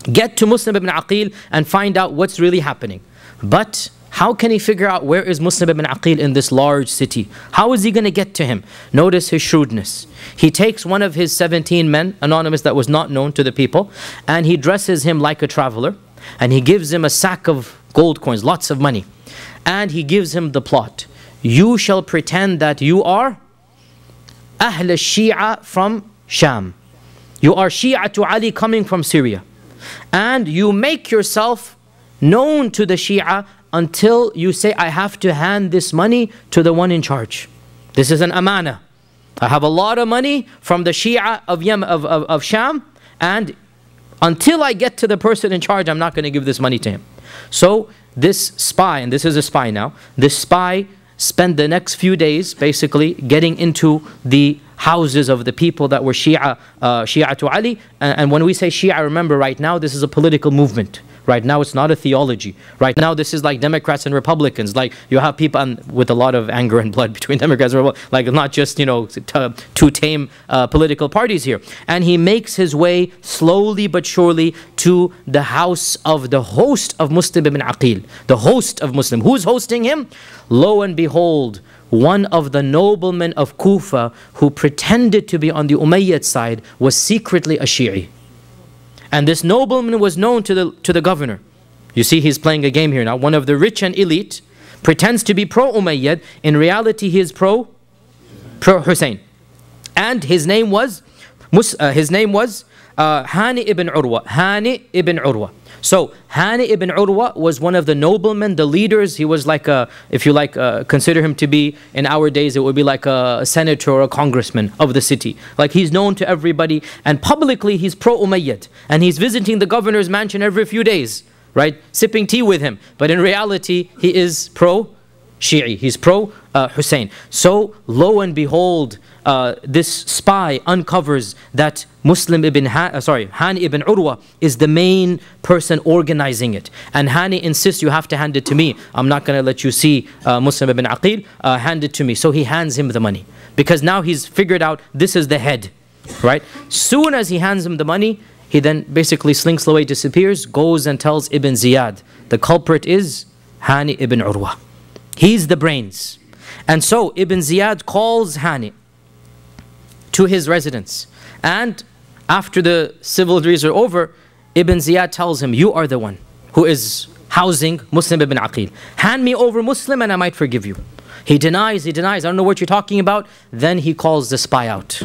Get to Muslim ibn Aqeel and find out what's really happening. But how can he figure out where is Muslim ibn Aqeel in this large city? How is he going to get to him? Notice his shrewdness. He takes one of his 17 men, anonymous, that was not known to the people, and he dresses him like a traveler, and he gives him a sack of gold coins, lots of money. And he gives him the plot. You shall pretend that you are Ahl al-Shi'a from Sham. You are Shia to Ali coming from Syria. And you make yourself known to the Shia until you say, I have to hand this money to the one in charge. This is an amana. I have a lot of money from the Shia of Sham, and until I get to the person in charge, I'm not going to give this money to him. So this spy, and this is a spy now, this spy spent the next few days basically getting into the houses of the people that were Shia to Ali. And when we say Shia, remember, right now this is a political movement. Right now it's not a theology. Right now this is like Democrats and Republicans. Like you have people with a lot of anger and blood between Democrats and Republicans. Like not just, you know, two tame political parties here. And he makes his way slowly but surely to the house of the host of Muslim ibn Aqeel. The host of Muslim. Who's hosting him? Lo and behold, one of the noblemen of Kufa who pretended to be on the Umayyad side was secretly a Shi'i. And this nobleman was known to the governor. You see, he's playing a game here now. One of the rich and elite pretends to be pro-Umayyad. In reality, he is pro-Hussein. And his name was Hani ibn Urwa. Hani ibn Urwa. So Hani ibn Urwa was one of the noblemen, the leaders. He was like a, if you like, consider him to be, in our days, it would be like a senator or a congressman of the city. Like he's known to everybody, and publicly he's pro-Umayyad. And he's visiting the governor's mansion every few days, right? Sipping tea with him. But in reality, he is pro-Shi'i. He's pro-Hussein. So lo and behold, this spy uncovers that Hani ibn Urwa is the main person organizing it. And Hani insists, you have to hand it to me. I'm not going to let you see Muslim ibn Aqeel. Hand it to me. So he hands him the money. Because now he's figured out this is the head. Right? Soon as he hands him the money, he then basically slinks away, disappears, goes and tells Ibn Ziyad. The culprit is Hani ibn Urwa. He's the brains. And so Ibn Ziyad calls Hani to his residence. And after the civilries are over, Ibn Ziyad tells him, you are the one who is housing Muslim ibn Aqeel. Hand me over Muslim and I might forgive you. He denies, I don't know what you're talking about. Then he calls the spy out.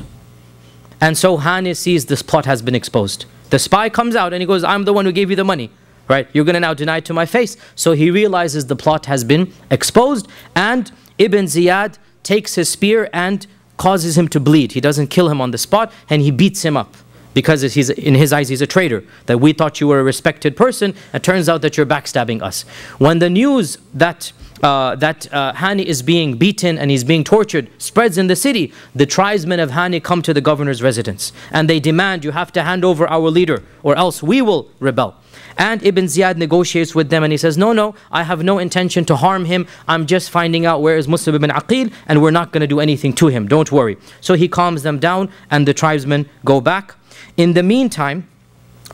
And so Hani sees this plot has been exposed. The spy comes out and he goes, I'm the one who gave you the money. Right? You're going to now deny it to my face. So he realizes the plot has been exposed, and Ibn Ziyad takes his spear and causes him to bleed. He doesn't kill him on the spot, and he beats him up. Because in his eyes he's a traitor. That we thought you were a respected person, it turns out that you're backstabbing us. When the news that Hani is being beaten and he's being tortured spreads in the city, the tribesmen of Hani come to the governor's residence. And they demand, you have to hand over our leader or else we will rebel. And Ibn Ziyad negotiates with them and he says, no, I have no intention to harm him. I'm just finding out where is Muslim ibn Aqeel and we're not going to do anything to him. Don't worry. So he calms them down and the tribesmen go back. In the meantime,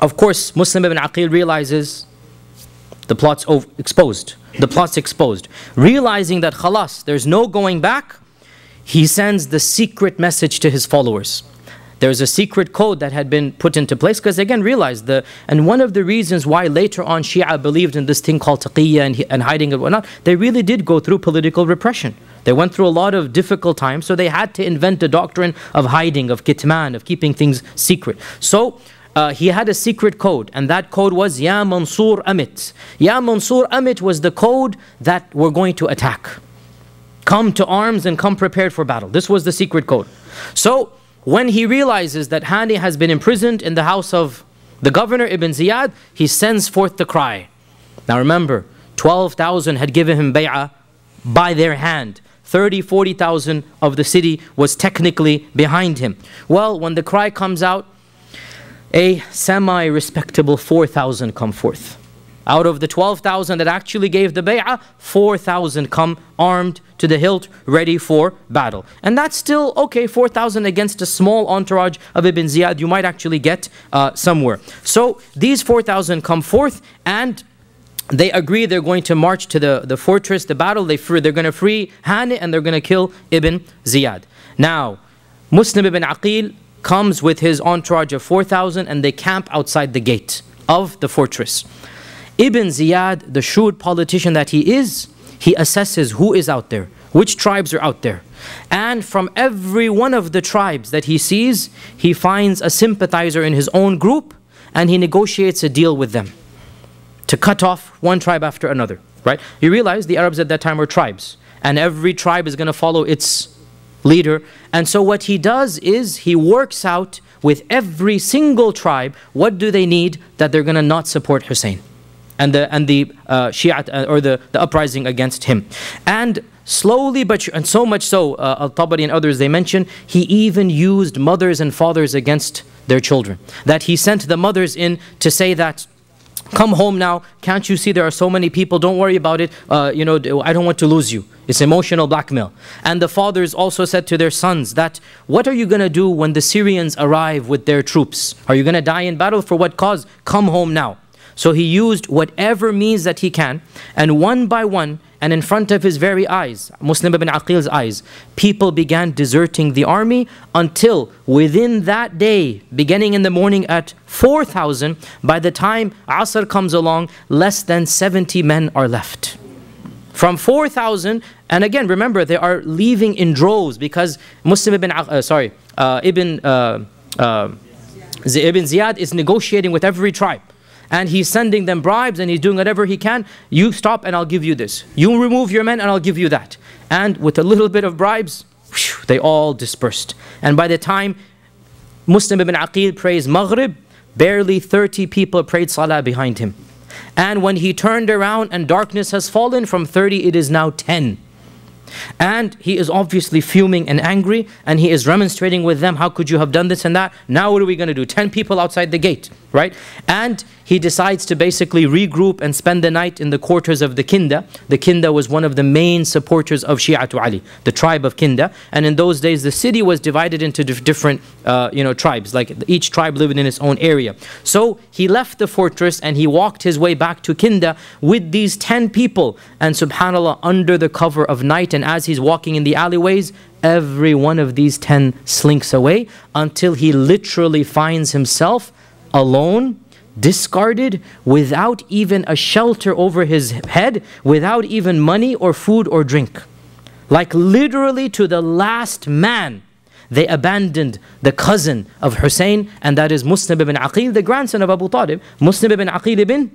of course, Muslim ibn Aqeel realizes the plot's exposed. The plot's exposed. Realizing that khalas, there's no going back, he sends the secret message to his followers. There's a secret code that had been put into place because again realize and one of the reasons why later on Shia believed in this thing called taqiyya and hiding and whatnot, they really did go through political repression. They went through a lot of difficult times, so they had to invent a doctrine of hiding, of kitman, of keeping things secret. So he had a secret code, and that code was Ya Mansur Amit. Ya Mansur Amit was the code that we're going to attack. Come to arms and come prepared for battle. This was the secret code. So when he realizes that Hani has been imprisoned in the house of the governor Ibn Ziyad, he sends forth the cry. Now remember, 12,000 had given him bay'ah by their hand. 40,000 of the city was technically behind him. Well, when the cry comes out, a semi-respectable 4,000 come forth. Out of the 12,000 that actually gave the bay'ah, 4,000 come armed to the hilt, ready for battle. And that's still okay, 4,000 against a small entourage of Ibn Ziyad, you might actually get somewhere. So these 4,000 come forth and they agree they're going to march to the fortress, the battle. They're going to free Hani and they're going to kill Ibn Ziyad. Now, Muslim ibn Aqeel comes with his entourage of 4,000 and they camp outside the gate of the fortress. Ibn Ziyad, the shrewd politician that he is, he assesses who is out there, which tribes are out there. And from every one of the tribes that he sees, he finds a sympathizer in his own group and he negotiates a deal with them to cut off one tribe after another. right? You realize the Arabs at that time were tribes, and every tribe is going to follow its leader. And so what he does is he works out with every single tribe, what do they need that they're going to not support Hussein and the Shia or the uprising against him. And slowly, and so much so, Al-Tabari and others, they mention, he even used mothers and fathers against their children. That he sent the mothers in to say that, come home now, can't you see there are so many people, don't worry about it, you know, I don't want to lose you. It's emotional blackmail. And the fathers also said to their sons that, what are you going to do when the Syrians arrive with their troops? Are you going to die in battle? For what cause? Come home now. So he used whatever means that he can, and one by one, and in front of his very eyes, Muslim ibn Aqeel's eyes, people began deserting the army until within that day, beginning in the morning at 4,000, by the time Asr comes along, less than 70 men are left. From 4,000, and again, remember, they are leaving in droves because Muslim ibn Ziyad is negotiating with every tribe. And he's sending them bribes and he's doing whatever he can. You stop and I'll give you this. You remove your men and I'll give you that. And with a little bit of bribes, whew, they all dispersed. And by the time Muslim ibn Aqeel prays Maghrib, barely 30 people prayed Salah behind him. And when he turned around and darkness has fallen, from 30 it is now 10. And he is obviously fuming and angry, and he is remonstrating with them, how could you have done this and that? Now what are we going to do? 10 people outside the gate, right? And he decides to basically regroup and spend the night in the quarters of the Kinda. The Kinda was one of the main supporters of Shi'atu Ali, the tribe of Kinda. And in those days, the city was divided into different tribes, like each tribe lived in its own area. So he left the fortress and he walked his way back to Kinda with these 10 people. And subhanAllah, under the cover of night, and as he's walking in the alleyways, every one of these 10 slinks away until he literally finds himself alone, discarded, without even a shelter over his head, without even money or food or drink. Like literally to the last man, they abandoned the cousin of Hussein, and that is Muslim ibn Aqeel, the grandson of Abu Talib. Muslim ibn Aqeel ibn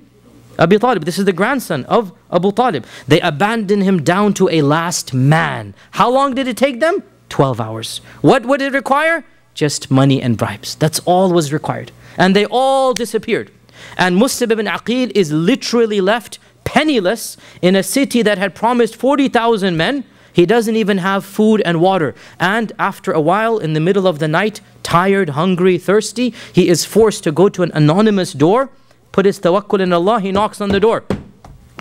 Abi Talib, this is the grandson of Abu Talib. They abandoned him down to a last man. How long did it take them? 12 hours. What would it require? Just money and bribes. That's all was required. And they all disappeared. And Muslim ibn Aqeel is literally left penniless in a city that had promised 40,000 men. He doesn't even have food and water. And after a while, in the middle of the night, tired, hungry, thirsty, he is forced to go to an anonymous door, put his tawakkul in Allah, he knocks on the door.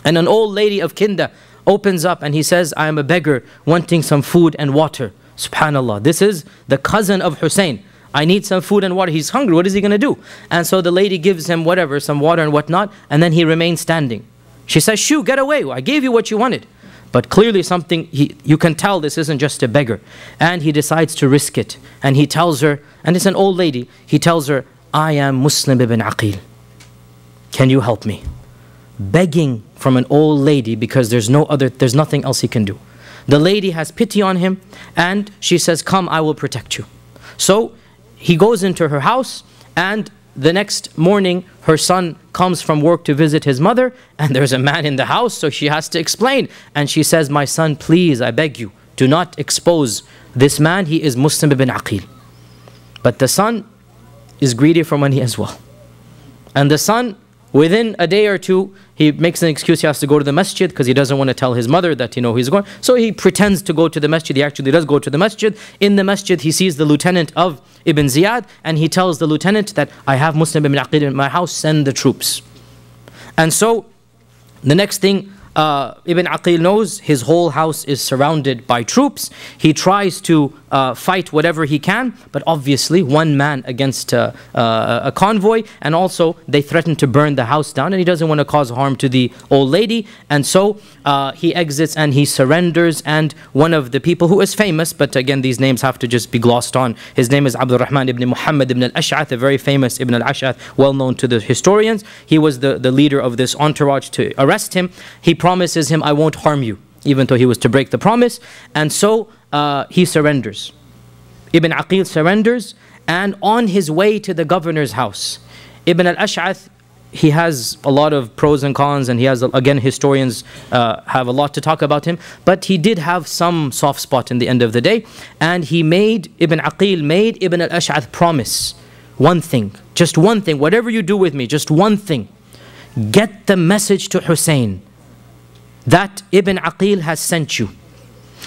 And an old lady of Kinda opens up and he says, I am a beggar wanting some food and water. Subhanallah, this is the cousin of Hussein. I need some food and water. He's hungry, what is he going to do? And so the lady gives him whatever, some water and whatnot, and then he remains standing. She says, shoo, get away, I gave you what you wanted. But clearly something, you can tell this isn't just a beggar. And he decides to risk it. And he tells her, and it's an old lady, he tells her, I am Muslim ibn Aqeel. Can you help me? Begging from an old lady because there's nothing else he can do. The lady has pity on him and she says, come, I will protect you. So he goes into her house, and the next morning her son comes from work to visit his mother, and there's a man in the house, so she has to explain. And she says, my son, please, I beg you, do not expose this man. He is Muslim ibn Aqeel. But the son is greedy for money as well. And the son, within a day or two, he makes an excuse he has to go to the masjid because he doesn't want to tell his mother that he's going. So he pretends to go to the masjid. He actually does go to the masjid. In the masjid, he sees the lieutenant of Ibn Ziyad, and he tells the lieutenant that I have Muslim ibn Aqeel in my house, send the troops. And so the next thing Ibn Aqeel knows, his whole house is surrounded by troops. He tries to fight whatever he can, but obviously one man against a convoy, and also they threaten to burn the house down, and he doesn't want to cause harm to the old lady. And so he exits and he surrenders, and one of the people who is famous, but again these names have to just be glossed on, his name is Abdul Rahman ibn Muhammad ibn al-Ash'ath, a very famous Ibn al-Ash'ath, well known to the historians. He was the leader of this entourage to arrest him. He promises him, I won't harm you, even though he was to break the promise. And so he surrenders. Ibn Aqeel surrenders, and on his way to the governor's house, Ibn al-Ash'ath he has a lot of pros and cons, and he has, again, historians have a lot to talk about him, but he did have some soft spot in the end of the day. And he made, Ibn Aqeel made Ibn al-Ash'ath promise one thing, just one thing, whatever you do with me, just one thing. Get the message to Hussein that Ibn Aqeel has sent you,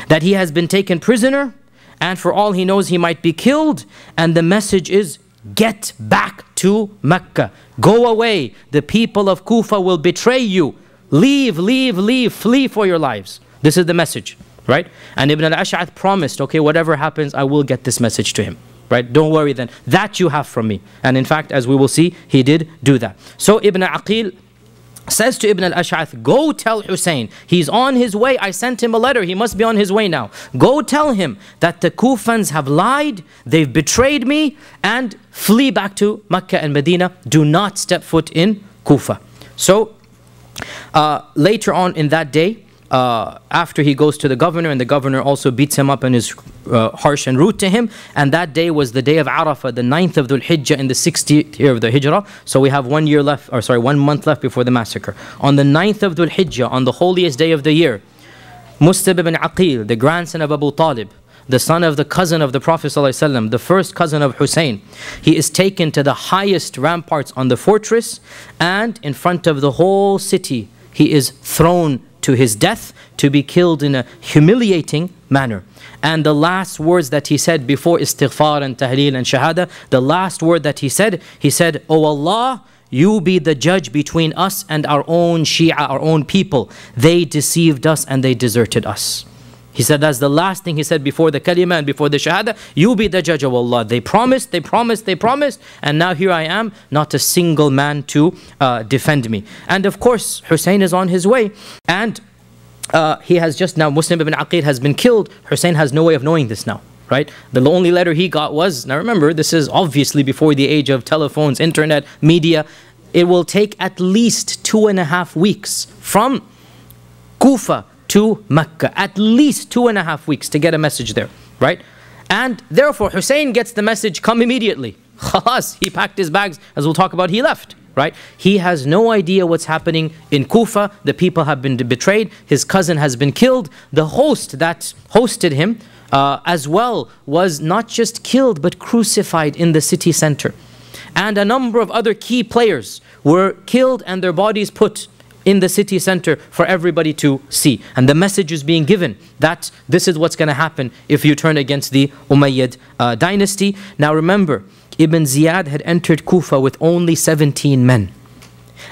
that he has been taken prisoner, and for all he knows he might be killed, and the message is, get back to Mecca. Go away. The people of Kufa will betray you. Leave, leave, leave, flee for your lives. This is the message, right? And Ibn al-Ash'ath promised, okay, whatever happens, I will get this message to him, right? Don't worry then. That you have from me. And in fact, as we will see, he did do that. So Ibn Aqeel says to Ibn al-Ash'ath, go tell Hussein, he's on his way. I sent him a letter. He must be on his way now. Go tell him that the Kufans have lied, they've betrayed me, and flee back to Mecca and Medina. Do not step foot in Kufa. So later on in that day, after he goes to the governor, and the governor also beats him up and is harsh and rude to him, and that day was the day of Arafah, the 9th of Dhul Hijjah in the 60th year of the Hijrah. So we have 1 year left, or sorry, 1 month left before the massacre. On the 9th of Dhul Hijjah, on the holiest day of the year, Mustab ibn Aqeel, the grandson of Abu Talib, the son of the cousin of the Prophet ﷺ, the first cousin of Hussein, he is taken to the highest ramparts on the fortress, and in front of the whole city, he is thrown to his death, to be killed in a humiliating manner. And the last words that he said before istighfar and tahleel and shahada, the last word that he said, "O Allah, you be the judge between us and our own Shia, our own people. They deceived us and they deserted us." He said that's the last thing he said before the kalima and before the shahada. You be the judge, O Allah. They promised, they promised, they promised, and now here I am, not a single man to defend me. And of course, Hussein is on his way, and he has just now, Muslim ibn Aqeel has been killed. Hussein has no way of knowing this now, right? The only letter he got was, now remember, this is obviously before the age of telephones, internet, media. It will take at least 2.5 weeks from Kufa to Mecca, at least 2.5 weeks to get a message there, right? And therefore, Hussein gets the message, come immediately. Khalas, he packed his bags, as we'll talk about, he left, right? He has no idea what's happening in Kufa. The people have been betrayed. His cousin has been killed. The host that hosted him as well was not just killed, but crucified in the city center. And a number of other key players were killed and their bodies put in the city center for everybody to see. And the message is being given that this is what's going to happen if you turn against the Umayyad dynasty. Now remember, Ibn Ziyad had entered Kufa with only 17 men.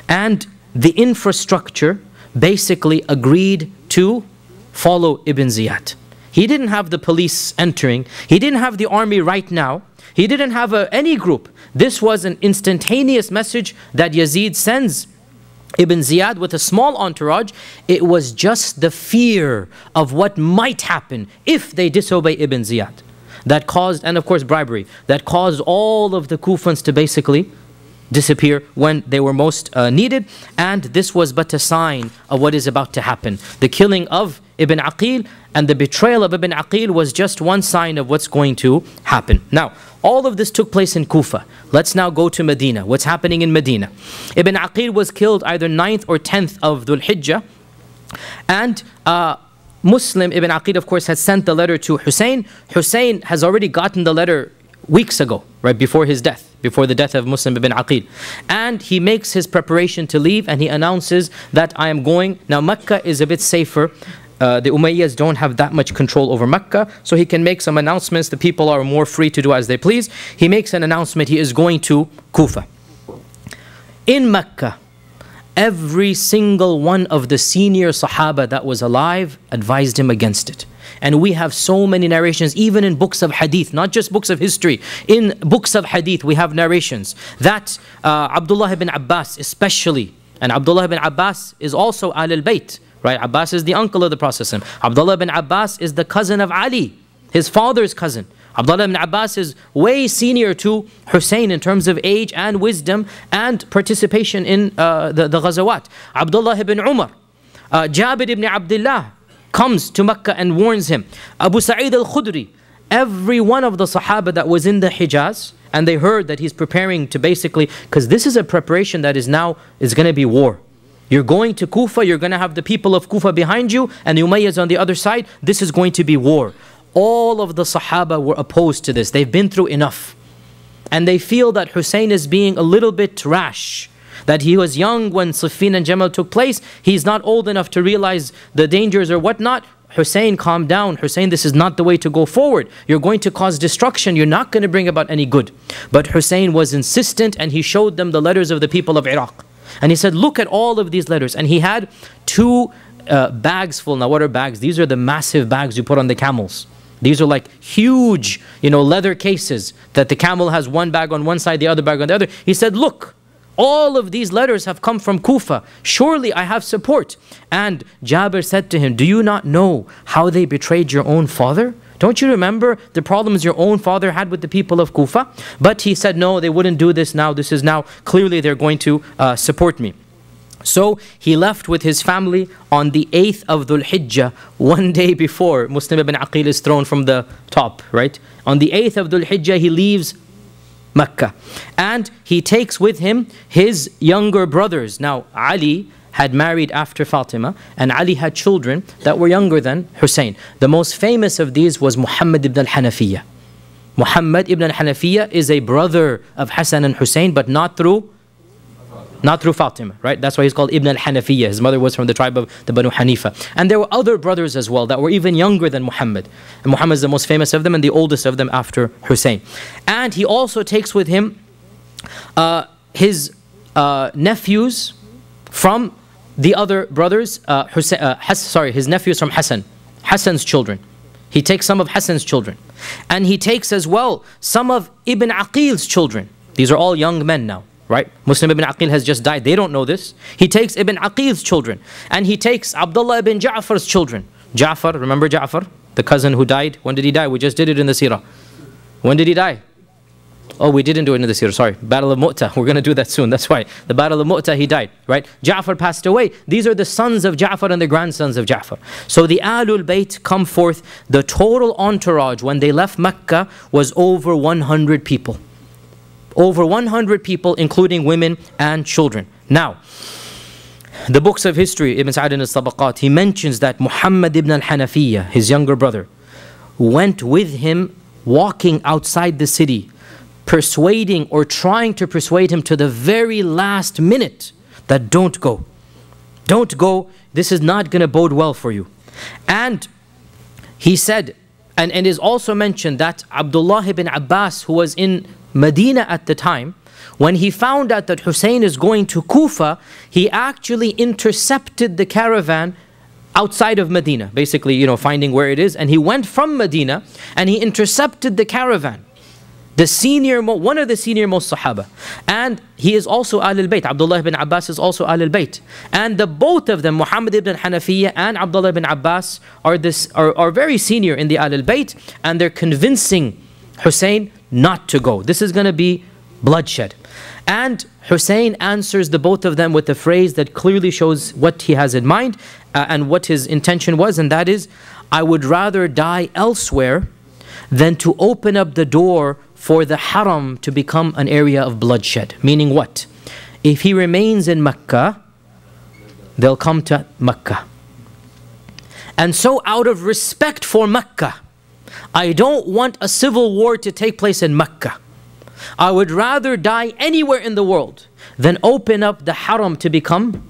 And the infrastructure basically agreed to follow Ibn Ziyad. He didn't have the police entering. He didn't have the army right now. He didn't have any group. This was an instantaneous message that Yazid sends Ibn Ziyad with a small entourage. It was just the fear of what might happen if they disobey Ibn Ziyad that caused, and of course bribery, that caused all of the Kufans to basically disappear when they were most needed. And this was but a sign of what is about to happen. The killing of Ibn Aqeel and the betrayal of Ibn Aqeel was just one sign of what's going to happen. Now, all of this took place in Kufa. Let's now go to Medina. What's happening in Medina? Ibn Aqeel was killed either 9th or 10th of Dhul Hijjah. And Muslim Ibn Aqeel, of course, had sent the letter to Hussein. Hussein has already gotten the letter weeks ago, right before his death, before the death of Muslim ibn Aqeel. And he makes his preparation to leave, and he announces that I am going. Now Mecca is a bit safer. The Umayyads don't have that much control over Mecca, so he can make some announcements. The people are more free to do as they please. He makes an announcement, he is going to Kufa. In Mecca, every single one of the senior Sahaba that was alive advised him against it. And we have so many narrations, even in books of hadith, not just books of history. In books of hadith, we have narrations that Abdullah ibn Abbas especially, and Abdullah ibn Abbas is also Al-Bayt, right? Abbas is the uncle of the Prophet. Abdullah ibn Abbas is the cousin of Ali, his father's cousin. Abdullah ibn Abbas is way senior to Hussein in terms of age and wisdom and participation in the Ghazawat. Abdullah ibn Umar, Jabir ibn Abdullah comes to Mecca and warns him. Abu Sa'id al-Khudri, every one of the Sahaba that was in the Hijaz and they heard that he's preparing to basically, because this is a preparation that is going to be war. You're going to Kufa, you're going to have the people of Kufa behind you, and the Umayyads on the other side. This is going to be war. All of the Sahaba were opposed to this. They've been through enough. And they feel that Hussein is being a little bit rash. That he was young when Siffin and Jamal took place. He's not old enough to realize the dangers or whatnot. Hussein, calm down. Hussein, this is not the way to go forward. You're going to cause destruction. You're not going to bring about any good. But Hussein was insistent, and he showed them the letters of the people of Iraq. And he said, look at all of these letters. And he had two bags full. Now what are bags? These are the massive bags you put on the camels. These are like huge, leather cases that the camel has one bag on one side, the other bag on the other. He said, look, all of these letters have come from Kufa. Surely I have support. And Jabir said to him, do you not know how they betrayed your own father? Don't you remember the problems your own father had with the people of Kufa? But he said, no, they wouldn't do this now. This is now, clearly they're going to support me. So he left with his family on the 8th of Dhul Hijjah, one day before Muslim ibn Aqeel is thrown from the top, right? On the 8th of Dhul Hijjah, he leaves Mecca. And he takes with him his younger brothers. Now, Ali had married after Fatima, and Ali had children that were younger than Hussein. The most famous of these was Muhammad ibn al-Hanafiyyah. Muhammad ibn al-Hanafiyyah is a brother of Hassan and Hussein, but not through Fatima, right? That's why he's called Ibn al-Hanafiyyah. His mother was from the tribe of the Banu Hanifa. And there were other brothers as well that were even younger than Muhammad. And Muhammad is the most famous of them and the oldest of them after Hussein. And he also takes with him his nephews from the other brothers, his nephews from Hassan's children. He takes some of Hassan's children. And he takes as well some of Ibn Aqeel's children. These are all young men now. Right? Muslim ibn Aqeel has just died. They don't know this. He takes Ibn Aqeel's children. And he takes Abdullah ibn Ja'far's children. Ja'far, remember Ja'far? The cousin who died. When did he die? We just did it in the Seerah. When did he die? Oh, we didn't do it in the Seerah, sorry. Battle of Mu'tah. We're going to do that soon. That's why. The Battle of Mu'tah, he died. Right? Ja'far passed away. These are the sons of Ja'far and the grandsons of Ja'far. So the Al-Bayt come forth. The total entourage when they left Mecca was over 100 people. Over 100 people, including women and children. Now, the books of history, Ibn Sa'd al-Tabaqat, he mentions that Muhammad ibn al-Hanafiyyah, his younger brother, went with him walking outside the city, persuading or trying to persuade him to the very last minute that don't go. Don't go. This is not going to bode well for you. And he said, and it is also mentioned that Abdullah ibn Abbas, who was in Medina at the time, when he found out that Hussein is going to Kufa, he actually intercepted the caravan outside of Medina, basically, finding where it is, and he went from Medina and he intercepted the caravan. One of the senior most Sahaba. And he is also Al-Bayt. Abdullah ibn Abbas is also Al-Bayt. And both of them, Muhammad ibn Hanafiyyah and Abdullah ibn Abbas, are very senior in the Al-Bayt, and they're convincing Hussein not to go. This is going to be bloodshed. And Hussein answers the both of them with a phrase that clearly shows what he has in mind and what his intention was, and that is, I would rather die elsewhere than to open up the door for the haram to become an area of bloodshed. Meaning what? If he remains in Mecca, they'll come to Mecca. And so out of respect for Mecca, I don't want a civil war to take place in Mecca. I would rather die anywhere in the world than open up the haram to become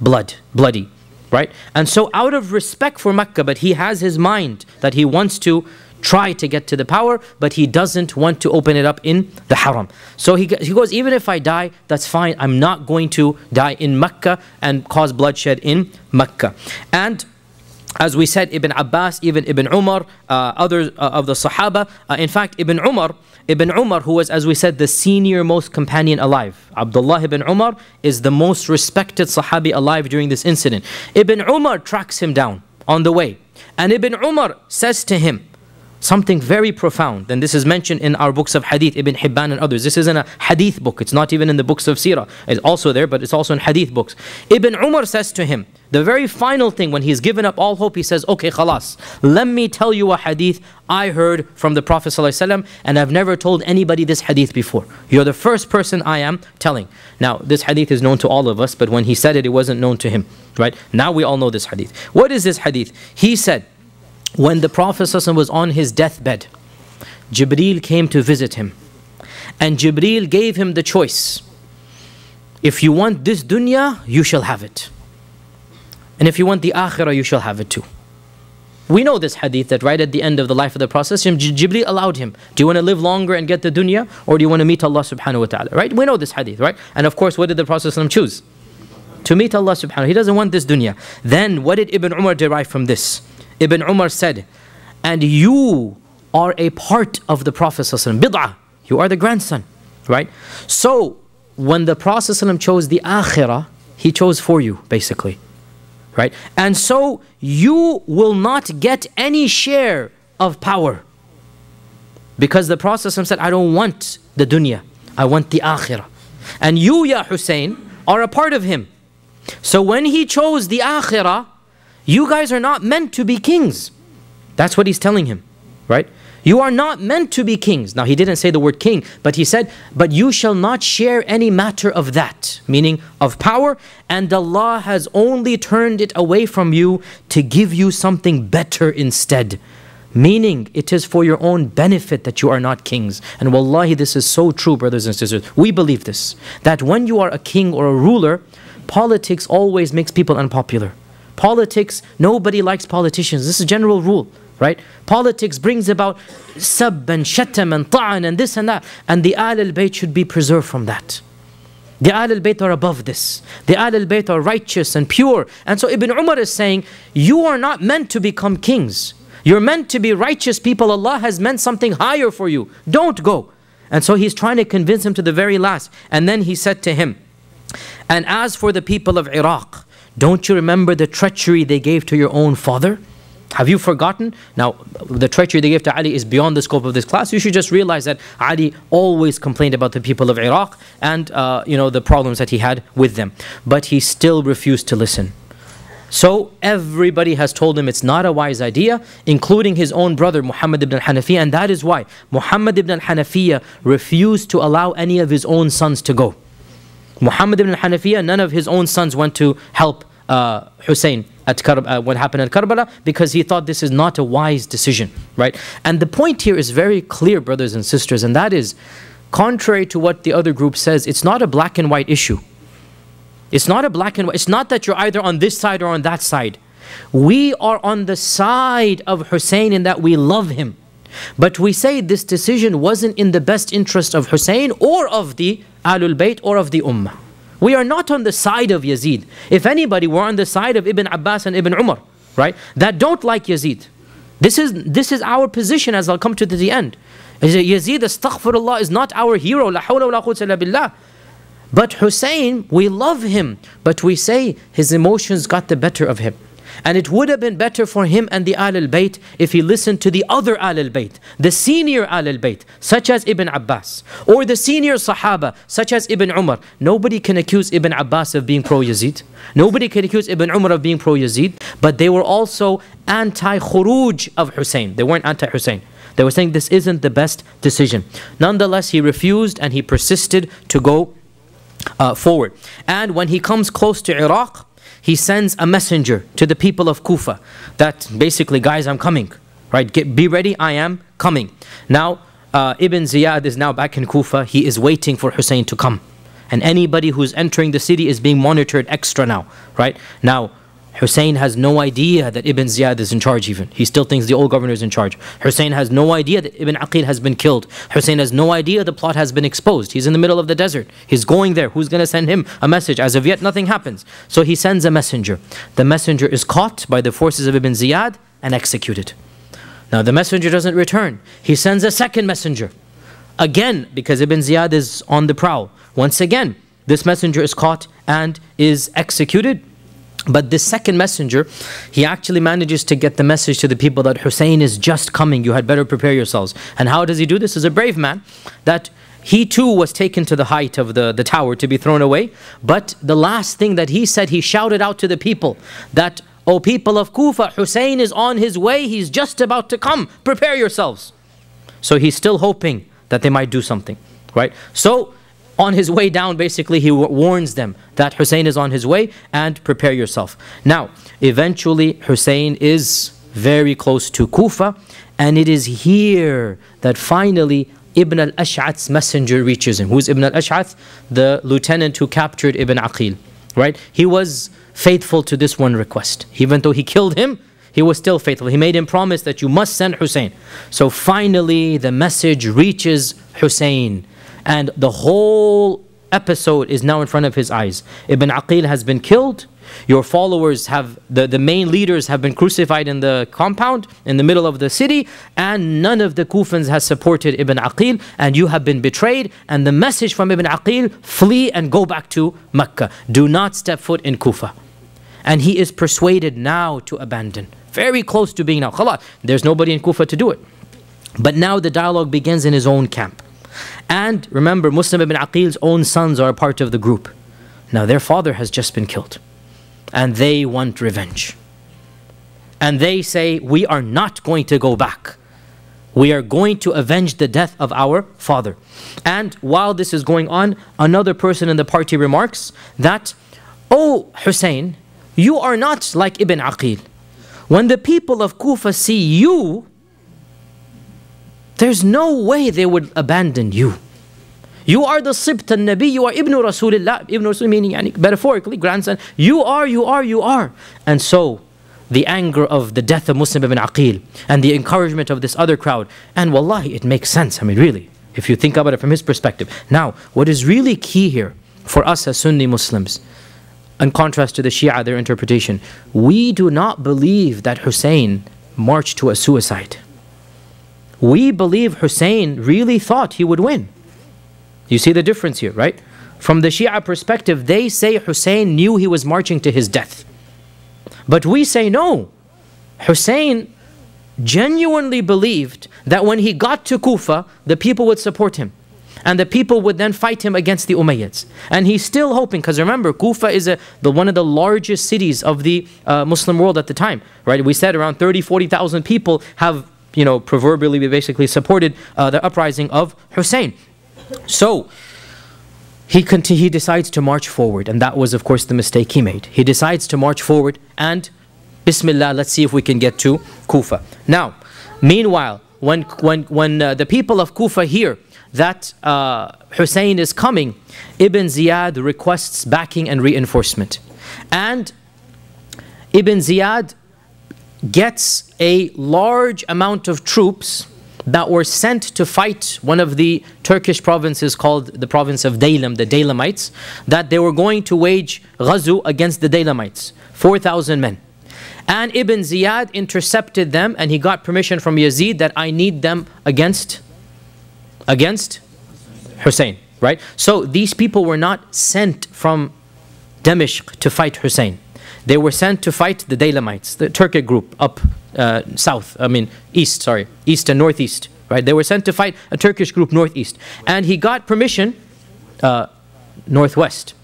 bloody, right? And so out of respect for Mecca, but he has his mind that he wants to try to get to the power, but he doesn't want to open it up in the haram. So he goes, even if I die, that's fine. I'm not going to die in Mecca and cause bloodshed in Mecca. And as we said, Ibn Abbas, even Ibn Umar, others of the Sahaba. In fact, Ibn Umar, who was, as we said, the senior most companion alive. Abdullah ibn Umar is the most respected Sahabi alive during this incident. Ibn Umar tracks him down on the way. And Ibn Umar says to him, something very profound. And this is mentioned in our books of hadith, Ibn Hibban and others. This isn't a hadith book. It's not even in the books of Seerah. It's also there, but it's also in hadith books. Ibn Umar says to him, the very final thing, when he's given up all hope, he says, okay, khalas, let me tell you a hadith I heard from the Prophet ﷺ, and I've never told anybody this hadith before. You're the first person I am telling. Now, this hadith is known to all of us, but when he said it, it wasn't known to him. Right? Now we all know this hadith. What is this hadith? He said, when the Prophet ﷺ was on his deathbed, Jibreel came to visit him. And Jibreel gave him the choice. If you want this dunya, you shall have it. And if you want the akhirah, you shall have it too. We know this hadith that right at the end of the life of the Prophet, Jibreel allowed him. Do you want to live longer and get the dunya? Or do you want to meet Allah subhanahu wa ta'ala? Right? We know this hadith, right? And of course, what did the Prophet choose? To meet Allah subhanahu wa ta'ala. He doesn't want this dunya. Then what did Ibn Umar derive from this? Ibn Umar said, and you are a part of the Prophet bid'ah. You are the grandson, right? So when the Prophet chose the akhirah, he chose for you, basically, right? And so you will not get any share of power, because the Prophet said, I don't want the dunya, I want the akhirah. And you, Ya Hussein, are a part of him. So when he chose the akhirah, you guys are not meant to be kings. That's what he's telling him, right? You are not meant to be kings. Now, he didn't say the word king, but he said, but you shall not share any matter of that, meaning of power, and Allah has only turned it away from you to give you something better instead. Meaning, it is for your own benefit that you are not kings. And wallahi, this is so true, brothers and sisters. We believe this, that when you are a king or a ruler, politics always makes people unpopular. Politics, nobody likes politicians. This is a general rule, right? Politics brings about sab and shatam and ta'an and this and that. And the al-Bayt should be preserved from that. The al-Bayt are above this. The al-Bayt are righteous and pure. And so Ibn Umar is saying, you are not meant to become kings. You're meant to be righteous people. Allah has meant something higher for you. Don't go. And so he's trying to convince him to the very last. And then he said to him, and as for the people of Iraq, don't you remember the treachery they gave to your own father? Have you forgotten? Now, the treachery they gave to Ali is beyond the scope of this class. You should just realize that Ali always complained about the people of Iraq and the problems that he had with them. But he still refused to listen. So everybody has told him it's not a wise idea, including his own brother Muhammad ibn al-Hanafiyyah, and that is why Muhammad ibn al-Hanafiyyah refused to allow any of his own sons to go. Muhammad ibn al-Hanafiyyah, none of his own sons went to help Hussein at what happened at Karbala, because he thought this is not a wise decision, right? And the point here is very clear, brothers and sisters, and that is, contrary to what the other group says, it's not a black and white issue. It's not a black and white. It's not that you're either on this side or on that side. We are on the side of Hussein in that we love him. But we say this decision wasn't in the best interest of Hussein or of the Ahlul-Bayt or of the Ummah. We are not on the side of Yazid. If anybody, we're on the side of Ibn Abbas and Ibn Umar, right? That don't like Yazid. This is our position, as I'll come to the end. Yazid, astaghfirullah, is not our hero. La hawla wa la quwwata illa billah. But Hussein, we love him, but we say his emotions got the better of him. And it would have been better for him and the Ahl-Bayt if he listened to the other Ahl-Bayt, the senior Ahl-Bayt, such as Ibn Abbas, or the senior Sahaba, such as Ibn Umar. Nobody can accuse Ibn Abbas of being pro-Yazid. Nobody can accuse Ibn Umar of being pro-Yazid, but they were also anti-Khuruj of Hussein. They weren't anti-Hussein. They were saying this isn't the best decision. Nonetheless, he refused and he persisted to go forward. And when he comes close to Iraq, he sends a messenger to the people of Kufa that basically, guys, I'm coming, right? Be ready, I am coming. Now, Ibn Ziyad is now back in Kufa. He is waiting for Hussein to come. And anybody who's entering the city is being monitored extra now, right? Now, Hussein has no idea that Ibn Ziyad is in charge even. He still thinks the old governor is in charge. Hussein has no idea that Ibn Aqeel has been killed. Hussein has no idea the plot has been exposed. He's in the middle of the desert. He's going there. Who's going to send him a message? As of yet, nothing happens. So he sends a messenger. The messenger is caught by the forces of Ibn Ziyad and executed. Now the messenger doesn't return. He sends a second messenger. Again, because Ibn Ziyad is on the prowl. Once again, this messenger is caught and is executed. But this second messenger, he actually manages to get the message to the people that Hussein is just coming, you had better prepare yourselves. And how does he do this? As a brave man, that he too was taken to the height of the tower to be thrown away. But the last thing that he said, he shouted out to the people that, "O people of Kufa, Hussein is on his way, he's just about to come, prepare yourselves." So he's still hoping that they might do something, right? So on his way down, basically, he warns them that Hussein is on his way and prepare yourself. Now, eventually, Hussein is very close to Kufa, and it is here that finally Ibn al-Ash'ath's messenger reaches him. Who's Ibn al-Ash'ath? The lieutenant who captured Ibn Aqeel, right? He was faithful to this one request. Even though he killed him, he was still faithful. He made him promise that you must send Hussein. So finally, the message reaches Hussein. And the whole episode is now in front of his eyes. Ibn Aqeel has been killed. Your followers have, the main leaders have been crucified in the compound, in the middle of the city. And none of the Kufans has supported Ibn Aqeel. And you have been betrayed. And the message from Ibn Aqeel, flee and go back to Mecca. Do not step foot in Kufa. And he is persuaded now to abandon. Very close to being now. Khalas, there's nobody in Kufa to do it. But now the dialogue begins in his own camp. And remember, Muslim ibn Aqeel's own sons are a part of the group. Now their father has just been killed. And they want revenge. And they say, we are not going to go back. We are going to avenge the death of our father. And while this is going on, another person in the party remarks that, "Oh Hussein, you are not like Ibn Aqeel. When the people of Kufa see you, there's no way they would abandon you. You are the Sibt al-Nabi, you are Ibn Rasulullah, Ibn Rasul meaning metaphorically, grandson. You are. And so, the anger of the death of Muslim ibn Aqeel and the encouragement of this other crowd, and wallahi, it makes sense, I mean really, if you think about it from his perspective. Now, what is really key here for us as Sunni Muslims, in contrast to the Shia, their interpretation, we do not believe that Hussein marched to a suicide. We believe Hussein really thought he would win. You see the difference here, right? From the Shia perspective, they say Hussein knew he was marching to his death. But we say no. Hussein genuinely believed that when he got to Kufa, the people would support him. And the people would then fight him against the Umayyads. And he's still hoping, because remember, Kufa is one of the largest cities of the Muslim world at the time, right? We said around 30,000-40,000 people have, proverbially basically supported the uprising of Hussein. So, he decides to march forward. And that was, of course, the mistake he made. He decides to march forward and, Bismillah, let's see if we can get to Kufa. Now, meanwhile, when the people of Kufa hear that Hussein is coming, Ibn Ziyad requests backing and reinforcement. And Ibn Ziyad gets a large amount of troops that were sent to fight one of the Turkish provinces called the province of Daylam, the Daylamites, that they were going to wage ghazu against the Daylamites, 4,000 men. And Ibn Ziyad intercepted them, and he got permission from Yazid that I need them against Hussein, right? So these people were not sent from Damascus to fight Hussein. They were sent to fight the Daylamites, the Turkic group up east and northeast, right? They were sent to fight a Turkish group northeast. And he got permission, northwest.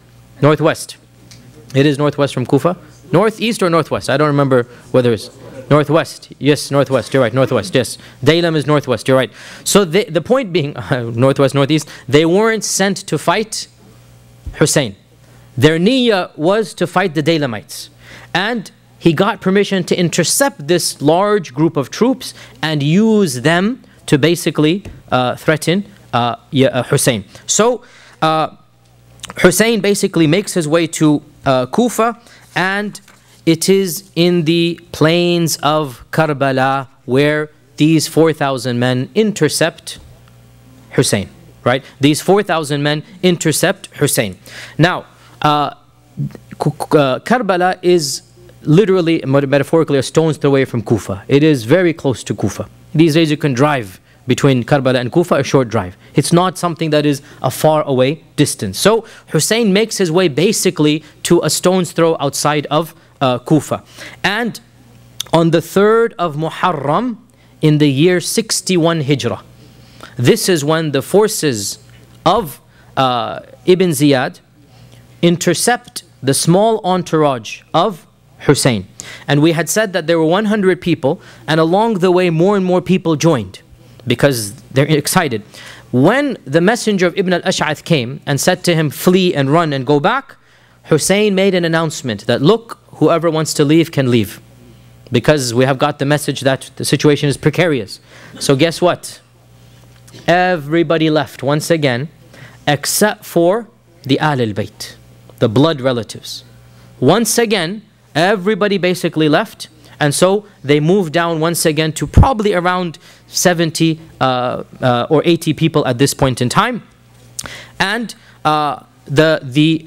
It is northwest from Kufa. Northeast or northwest? I don't remember whether it's northwest. Yes, northwest. You're right, northwest. Yes. Daylam is northwest. You're right. So the point being, northwest, northeast, they weren't sent to fight Hussein. Their niyyah was to fight the Daylamites. And he got permission to intercept this large group of troops and use them to basically threaten Hussein. So Hussein basically makes his way to Kufa, and it is in the plains of Karbala where these 4,000 men intercept Hussein, right? These 4,000 men intercept Hussein. Now, Karbala is literally, metaphorically, a stone's throw away from Kufa. It is very close to Kufa. These days you can drive between Karbala and Kufa, a short drive. It's not something that is a far away distance. So Hussein makes his way basically to a stone's throw outside of Kufa. And on the 3rd of Muharram in the year 61 Hijrah, this is when the forces of Ibn Ziyad intercept the small entourage of Hussein. And we had said that there were 100 people, and along the way more and more people joined because they're excited. When the messenger of Ibn al-Ash'ath came and said to him, flee and run and go back, Hussein made an announcement that, look, whoever wants to leave can leave, because we have got the message that the situation is precarious. So guess what? Everybody left once again, except for the al-Bayt, the blood relatives. Once again, everybody basically left, and so they moved down once again to probably around 70 or 80 people at this point in time. And the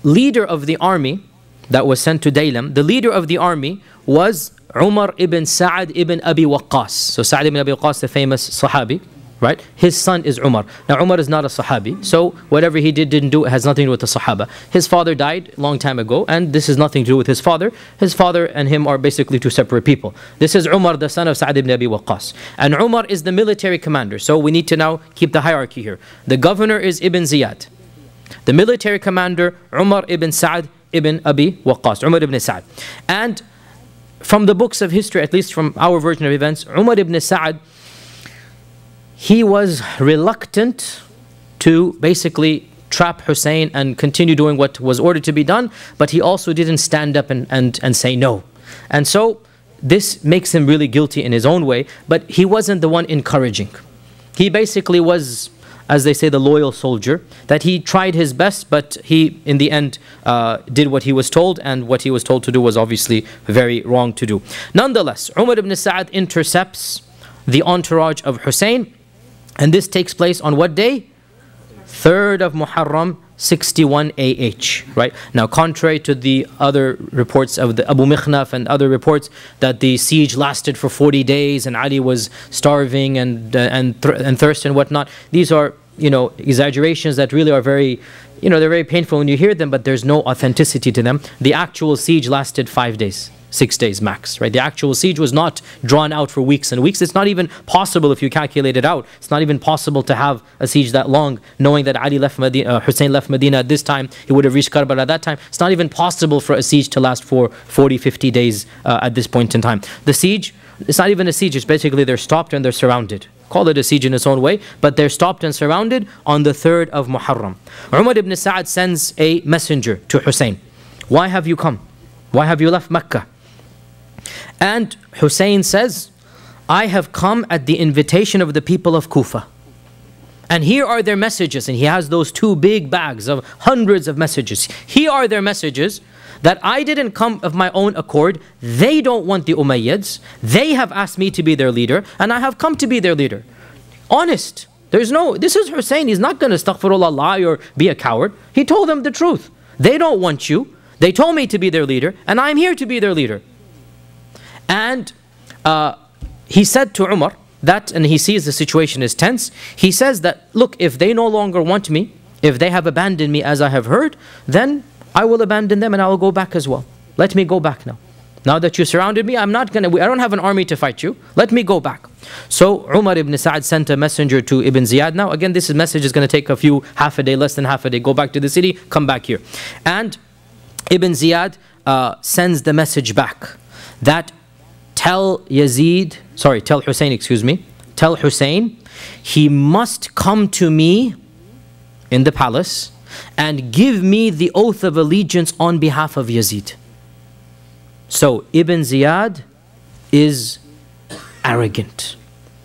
leader of the army that was sent to Daylam, the leader of the army was Umar ibn Sa'ad ibn Abi Waqqas. So Sa'ad ibn Abi Waqqas, the famous Sahabi, right? His son is Umar. Now Umar is not a Sahabi, so whatever he didn't do, it has nothing to do with the Sahaba. His father died a long time ago, and this has nothing to do with his father. His father and him are basically two separate people. This is Umar, the son of Sa'ad ibn Abi Waqqas. And Umar is the military commander, so we need to now keep the hierarchy here. The governor is Ibn Ziyad. The military commander, Umar ibn Sa'ad ibn Abi Waqqas, Umar ibn Sa'ad. And from the books of history, at least from our version of events, Umar ibn Sa'ad, he was reluctant to basically trap Hussein and continue doing what was ordered to be done, but he also didn't stand up and say no. And so this makes him really guilty in his own way, but he wasn't the one encouraging. He basically was, as they say, the loyal soldier, that he tried his best, but he in the end did what he was told, and what he was told to do was obviously very wrong to do. Nonetheless, Umar ibn Sa'ad intercepts the entourage of Hussein, and this takes place on what day? 3rd of Muharram, 61 AH, right? Now, contrary to the other reports of the Abu Mikhnaf and other reports that the siege lasted for 40 days and Ali was starving and thirst and whatnot, these are, exaggerations that really are very, they're very painful when you hear them, but there's no authenticity to them. The actual siege lasted 5 days. 6 days max, right? The actual siege was not drawn out for weeks and weeks. It's not even possible if you calculate it out. It's not even possible to have a siege that long, knowing that Ali left Medina, Hussein left Medina at this time. He would have reached Karbala at that time. It's not even possible for a siege to last for 40, 50 days at this point in time. The siege, it's not even a siege. It's basically they're stopped and they're surrounded. Call it a siege in its own way, but they're stopped and surrounded on the 3rd of Muharram. Umar ibn Sa'ad sends a messenger to Hussein. Why have you come? Why have you left Mecca? And Hussein says, I have come at the invitation of the people of Kufa. And here are their messages. And he has those 2 big bags of hundreds of messages. Here are their messages that I didn't come of my own accord. They don't want the Umayyads. They have asked me to be their leader, and I have come to be their leader. Honest. This is Hussein. He's not going to astaghfirullah, lie or be a coward. He told them the truth. They don't want you. They told me to be their leader, and I'm here to be their leader. And he said to Umar that, and he sees the situation is tense, he says that, look, if they no longer want me, if they have abandoned me as I have heard, then I will abandon them and I will go back as well. Let me go back now. Now that you surrounded me, I don't have an army to fight you. Let me go back. So Umar ibn Sa'ad sent a messenger to Ibn Ziyad. Now again, this message is going to take half a day, less than half a day. Go back to the city, come back here. And Ibn Ziyad sends the message back that tell Hussein, tell Hussein, he must come to me in the palace and give me the oath of allegiance on behalf of Yazid. So Ibn Ziyad is arrogant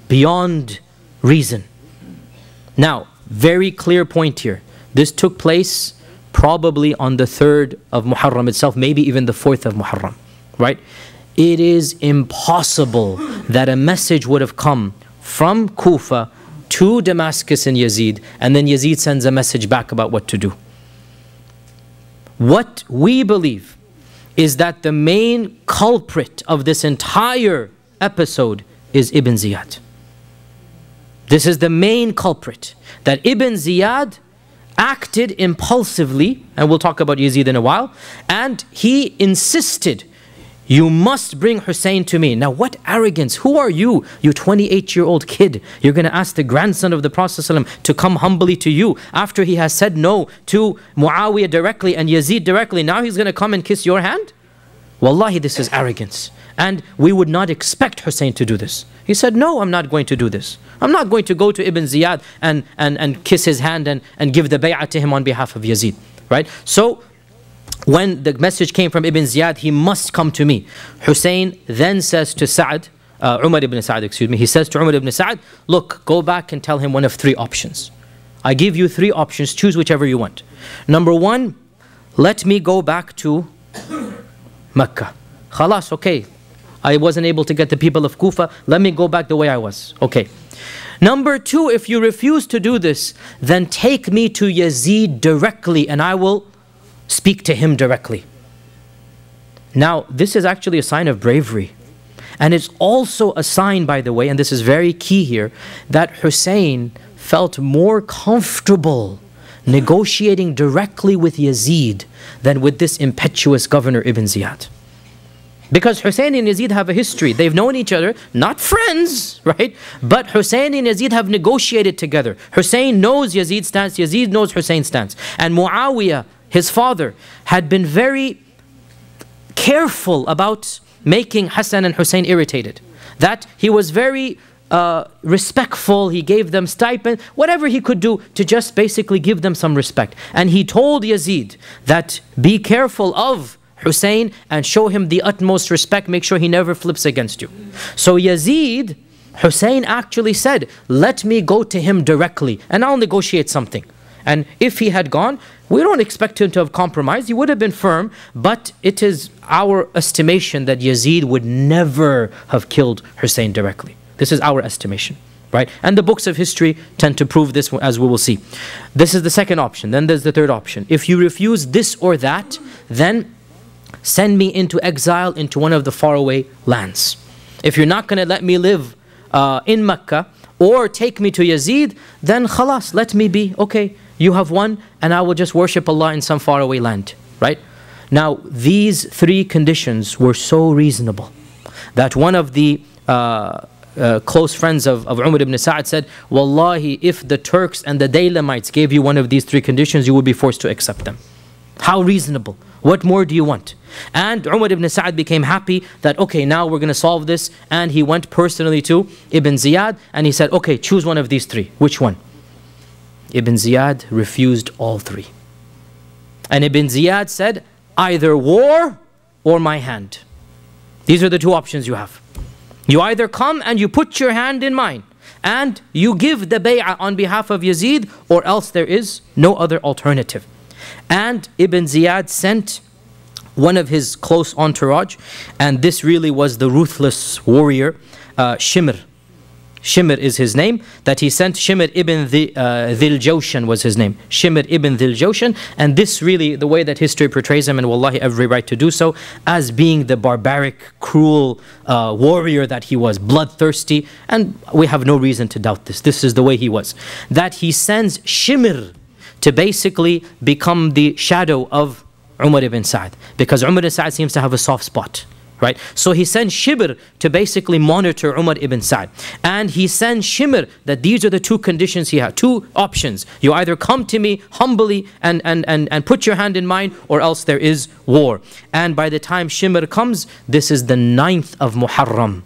beyond reason. Now, very clear point here. This took place probably on the 3rd of Muharram itself, maybe even the 4th of Muharram, right? It is impossible that a message would have come from Kufa to Damascus and Yazid, and then Yazid sends a message back about what to do. What we believe is that the main culprit of this entire episode is Ibn Ziyad. This is the main culprit, that Ibn Ziyad acted impulsively, and we'll talk about Yazid in a while, and he insisted You must bring Hussein to me. Now what arrogance. Who are you? You 28-year-old kid. You're going to ask the grandson of the Prophet ﷺ to come humbly to you after he has said no to Muawiyah directly and Yazid directly. Now he's going to come and kiss your hand? Wallahi, this is arrogance. And we would not expect Hussein to do this. He said, no, I'm not going to do this. I'm not going to go to Ibn Ziyad and kiss his hand and give the bay'ah to him on behalf of Yazid. Right? So, when the message came from Ibn Ziyad, he must come to me. Hussein then says to Umar ibn Sa'd, excuse me, he says to Umar ibn Sa'd, look, go back and tell him one of three options. I give you three options, choose whichever you want. Number one, let me go back to Mecca. Khalas, okay. I wasn't able to get the people of Kufa, let me go back the way I was. Okay. Number two, if you refuse to do this, then take me to Yazid directly and I will speak to him directly. Now, this is actually a sign of bravery. And it's also a sign, by the way, and this is very key here, that Hussein felt more comfortable negotiating directly with Yazid than with this impetuous governor Ibn Ziyad. Because Hussein and Yazid have a history. They've known each other, not friends, right? But Hussein and Yazid have negotiated together. Hussein knows Yazid's stance, Yazid knows Hussein's stance. And Muawiyah, his father, had been very careful about making Hassan and Hussein irritated. That he was very respectful, he gave them stipend, whatever he could do to just basically give them some respect. And he told Yazid that be careful of Hussein and show him the utmost respect, make sure he never flips against you. So Yazid, Hussein actually said, let me go to him directly and I'll negotiate something. And if he had gone, we don't expect him to have compromised. He would have been firm, but it is our estimation that Yazid would never have killed Hussein directly. This is our estimation, right? And the books of history tend to prove this, as we will see. This is the second option. Then there's the third option. If you refuse this or that, then send me into exile into one of the faraway lands. If you're not going to let me live in Mecca or take me to Yazid, then khalas, let me be. Okay, you have won and I will just worship Allah in some faraway land, right? Now, these three conditions were so reasonable that one of the close friends of Umar ibn Sa'd said, Wallahi, if the Turks and the Daylamites gave you one of these three conditions, you would be forced to accept them. How reasonable. What more do you want? And Umar ibn Sa'd became happy that, okay, now we're going to solve this. And he went personally to Ibn Ziyad and he said, okay, choose one of these three. Which one? Ibn Ziyad refused all three. And Ibn Ziyad said, either war or my hand. These are the two options you have. You either come and you put your hand in mine and you give the bay'ah on behalf of Yazid, or else there is no other alternative. And Ibn Ziyad sent one of his close entourage, and this really was the ruthless warrior, Shimir. Shimir is his name, that he sent. Shimir ibn Dhil Jawshan was his name. Shimir ibn Dhil Jawshan, and this really, the way that history portrays him, and wallahi every right to do so, as being the barbaric, cruel warrior that he was, bloodthirsty, and we have no reason to doubt this. This is the way he was. That he sends Shimir to basically become the shadow of Umar ibn Sa'd, because Umar ibn Sa'd seems to have a soft spot. Right? So he sends Shimir to basically monitor Umar ibn Sa'd. And he sends Shimir that these are the two conditions he had, two options. You either come to me humbly and put your hand in mine, or else there is war. And by the time Shimir comes, this is the 9th of Muharram.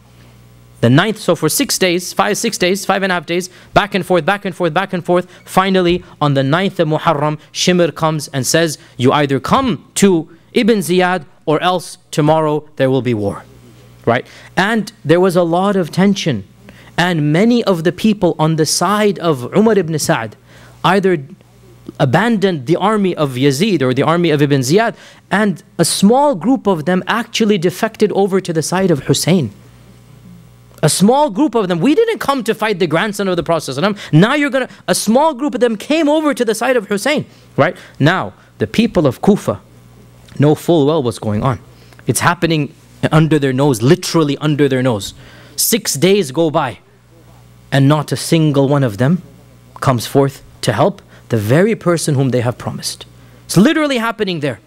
The 9th, so for 6 days, 6 days, 5.5 days, back and forth, back and forth, back and forth. Finally, on the 9th of Muharram, Shimir comes and says, you either come to Ibn Ziyad, or else tomorrow there will be war, right? And there was a lot of tension, and many of the people on the side of Umar ibn Sa'd either abandoned the army of Yazid or the army of Ibn Ziyad, and a small group of them actually defected over to the side of Hussein. A small group of them. We didn't come to fight the grandson of the Prophet. Now you're going to... A small group of them came over to the side of Hussein, right? Now, the people of Kufa know full well what's going on. It's happening under their nose, literally under their nose. 6 days go by and not a single one of them comes forth to help the very person whom they have promised. It's literally happening there.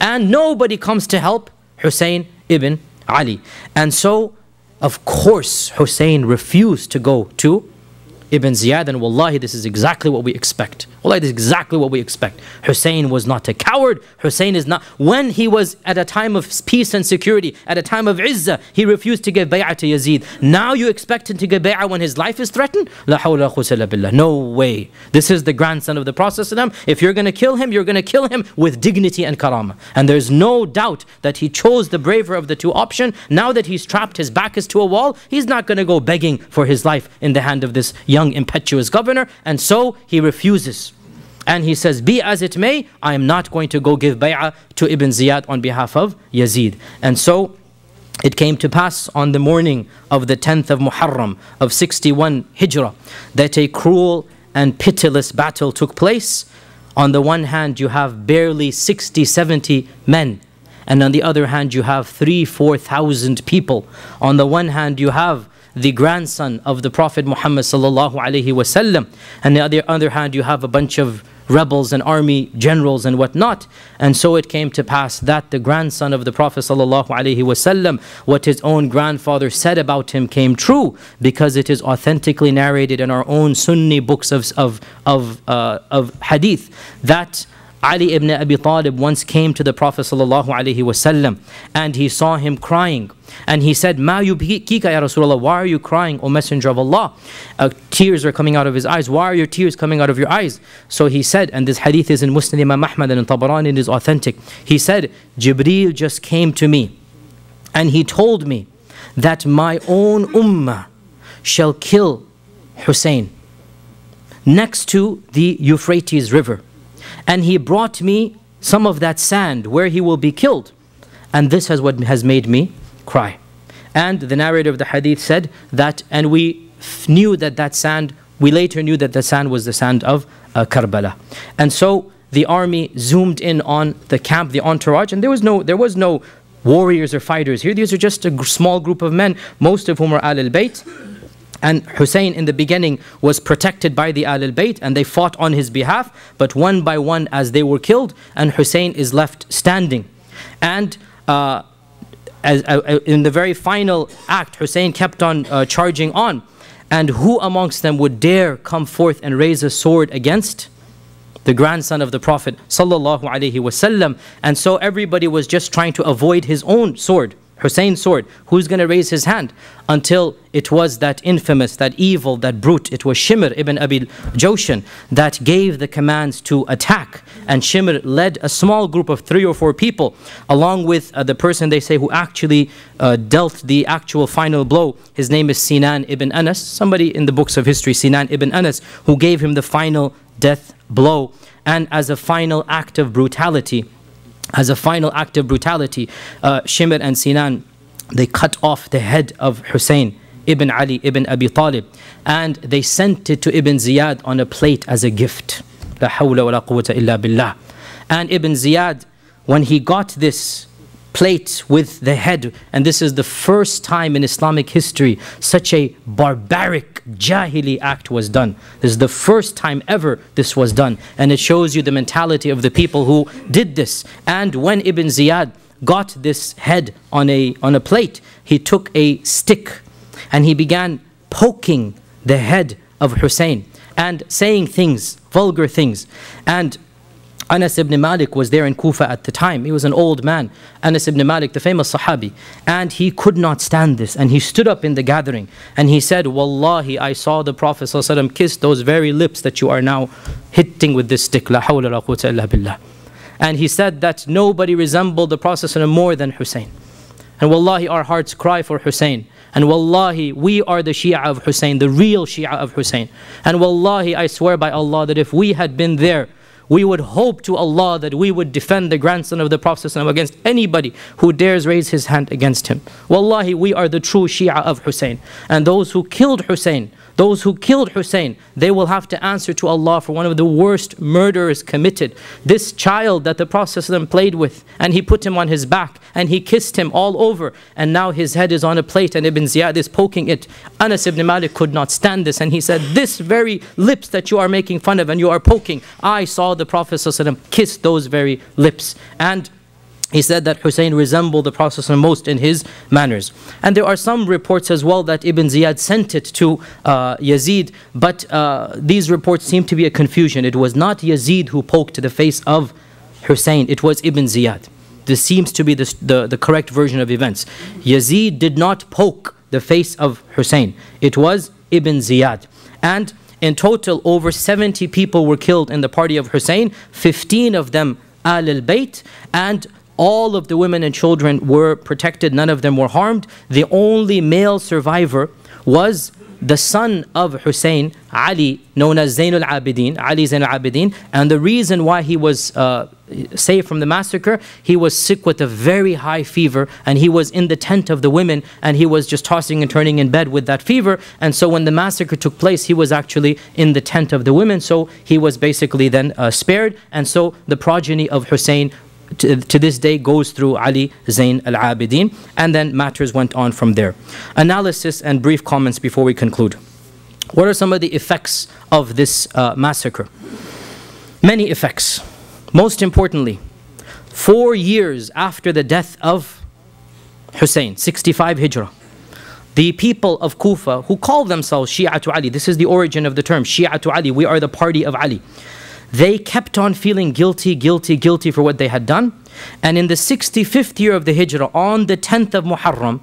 And nobody comes to help Hussein ibn Ali. And so, of course, Hussein refused to go to Ibn Ziyad, and wallahi, this is exactly what we expect. Wallahi, this is exactly what we expect. Hussein was not a coward. Hussein is not. When he was at a time of peace and security, at a time of izzah, he refused to give bay'ah to Yazid. Now you expect him to give bay'ah when his life is threatened? La hawla wa quwwata illa billah. No way. This is the grandson of the Prophet. If you're going to kill him, you're going to kill him with dignity and karama. And there's no doubt that he chose the braver of the two options. Now that he's trapped, his back is to a wall, he's not going to go begging for his life in the hand of this young impetuous governor, and so he refuses. And he says, be as it may, I am not going to go give bay'ah to Ibn Ziyad on behalf of Yazid. And so it came to pass on the morning of the 10th of Muharram of 61 Hijrah that a cruel and pitiless battle took place. On the one hand, you have barely 60, 70 men. And on the other hand, you have 3,000-4,000 people. On the one hand, you have the grandson of the Prophet Muhammad sallallahu alaihi wasallam, and on the other hand you have a bunch of rebels and army generals and whatnot. And so it came to pass that the grandson of the Prophet sallallahu alaihi wasallam, what his own grandfather said about him came true, because it is authentically narrated in our own Sunni books of hadith that Ali ibn Abi Talib once came to the Prophet sallallahu alaihi wasallam, and he saw him crying, and he said, "Ma yubkika ya Rasulullah? Why are you crying, O Messenger of Allah? Tears are coming out of his eyes. Why are your tears coming out of your eyes?" So he said, and this hadith is in Muslim Imam Ahmad and in Tabarani, it is authentic. He said, "Jibreel just came to me, and he told me that my own ummah shall kill Hussein next to the Euphrates River. And he brought me some of that sand where he will be killed. And this is what has made me cry." And the narrator of the hadith said that, and we knew that that sand, we later knew that the sand was the sand of Karbala. And so the army zoomed in on the camp, the entourage, and there was no warriors or fighters here. These are just a small group of men, most of whom are Al-Bayt. And Hussein in the beginning was protected by the Al-Bayt, and they fought on his behalf, but one by one as they were killed, and Hussein is left standing. And in the very final act, Hussein kept on charging on. And who amongst them would dare come forth and raise a sword against the grandson of the Prophet sallallahu alaihi wasallam? And so everybody was just trying to avoid his own sword, Hussein's sword. Who's going to raise his hand? Until it was that infamous, that evil, that brute, it was Shimir ibn Abi Jawshan that gave the commands to attack. And Shimir led a small group of 3 or 4 people, along with the person they say who actually dealt the actual final blow. His name is Sinan ibn Anas, somebody in the books of history, Sinan ibn Anas, who gave him the final death blow. And as a final act of brutality, Shimir and Sinan, they cut off the head of Hussein ibn Ali ibn Abi Talib, and they sent it to Ibn Ziyad on a plate as a gift. La hawla wa la quwwata illa billah. And Ibn Ziyad, when he got this plate with the head, and this is the first time in Islamic history such a barbaric jahili act was done. This is the first time ever this was done, and it shows you the mentality of the people who did this. And when Ibn Ziyad got this head on a plate, he took a stick and he began poking the head of Hussein and saying things, vulgar things. And Anas ibn Malik was there in Kufa at the time. He was an old man, Anas ibn Malik, the famous Sahabi. And he could not stand this. And he stood up in the gathering and he said, "Wallahi, I saw the Prophet ﷺ kiss those very lips that you are now hitting with this stick. La hawla la quwwata illa billah." And he said that nobody resembled the Prophet ﷺ more than Hussein. And wallahi, our hearts cry for Hussein. And wallahi, we are the Shia of Hussein, the real Shia of Hussein. And wallahi, I swear by Allah that if we had been there, we would hope to Allah that we would defend the grandson of the Prophet ﷺ against anybody who dares raise his hand against him. Wallahi, we are the true Shia of Hussein. And those who killed Hussein, they will have to answer to Allah for one of the worst murders committed. This child that the Prophet ﷺ played with, and he put him on his back, and he kissed him all over, and now his head is on a plate, and Ibn Ziyad is poking it. Anas ibn Malik could not stand this, and he said, "This very lips that you are making fun of and you are poking, I saw the Prophet ﷺ kiss those very lips." And he said that Hussein resembled the Prophet most in his manners. And there are some reports as well that Ibn Ziyad sent it to Yazid, but these reports seem to be a confusion. It was not Yazid who poked the face of Hussein, it was Ibn Ziyad. This seems to be the correct version of events. Yazid did not poke the face of Hussein, it was Ibn Ziyad. And in total, over 70 people were killed in the party of Hussein, 15 of them al-Bayt, and all of the women and children were protected, none of them were harmed. The only male survivor was the son of Hussein, Ali, known as Zayn al-Abidin, Ali Zayn al-Abidin. And the reason why he was saved from the massacre, he was sick with a very high fever, and he was in the tent of the women, and he was just tossing and turning in bed with that fever. And so when the massacre took place, he was actually in the tent of the women, so he was basically then spared. And so the progeny of Hussein to this day goes through Ali Zayn al-Abidin, and then matters went on from there. Analysis and brief comments before we conclude. What are some of the effects of this massacre? Many effects. Most importantly, 4 years after the death of Hussein, 65 Hijrah, the people of Kufa, who call themselves Shia to Ali, this is the origin of the term, Shia to Ali, we are the party of Ali. They kept on feeling guilty for what they had done. And in the 65th year of the Hijrah, on the 10th of Muharram,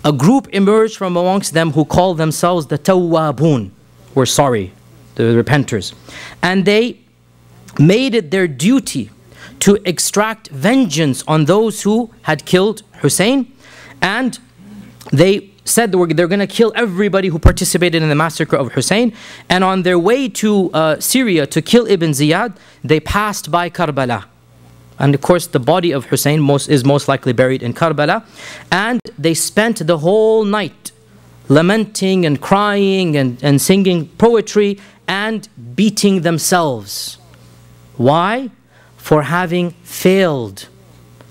a group emerged from amongst them who called themselves the Tawwabun, were sorry, the repenters. And they made it their duty to extract vengeance on those who had killed Hussein. And they said they're going to kill everybody who participated in the massacre of Hussein. And on their way to Syria to kill Ibn Ziyad, they passed by Karbala. And of course the body of Hussein is most likely buried in Karbala. And they spent the whole night lamenting and crying and singing poetry and beating themselves. Why? For having failed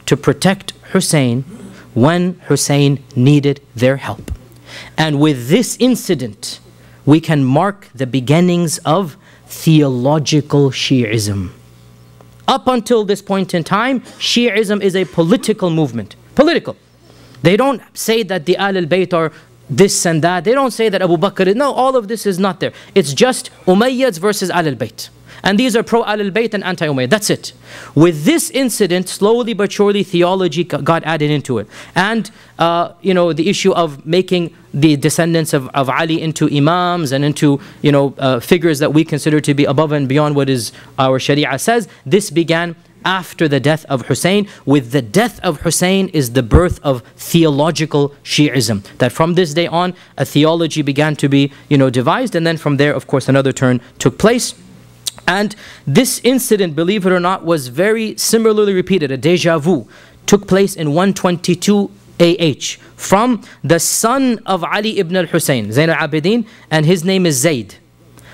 to protect Hussein when Hussein needed their help. And with this incident, we can mark the beginnings of theological Shi'ism. Up until this point in time, Shi'ism is a political movement. Political. They don't say that the Al-Bayt are this and that. They don't say that Abu Bakr, no, all of this is not there. It's just Umayyads versus Al-Bayt. And these are pro-Al-Bayt and anti-Umayyad. That's it. With this incident, slowly but surely, theology got added into it. And, the issue of making the descendants of Ali into imams and into, figures that we consider to be above and beyond what is our Sharia says, this began after the death of Hussein. With the death of Hussein is the birth of theological Shi'ism. That from this day on, a theology began to be, devised. And then from there, of course, another turn took place. And this incident, believe it or not, was very similarly repeated. A deja vu took place in 122 AH from the son of Ali ibn al-Hussein, Zayn al-Abidin, and his name is Zayd.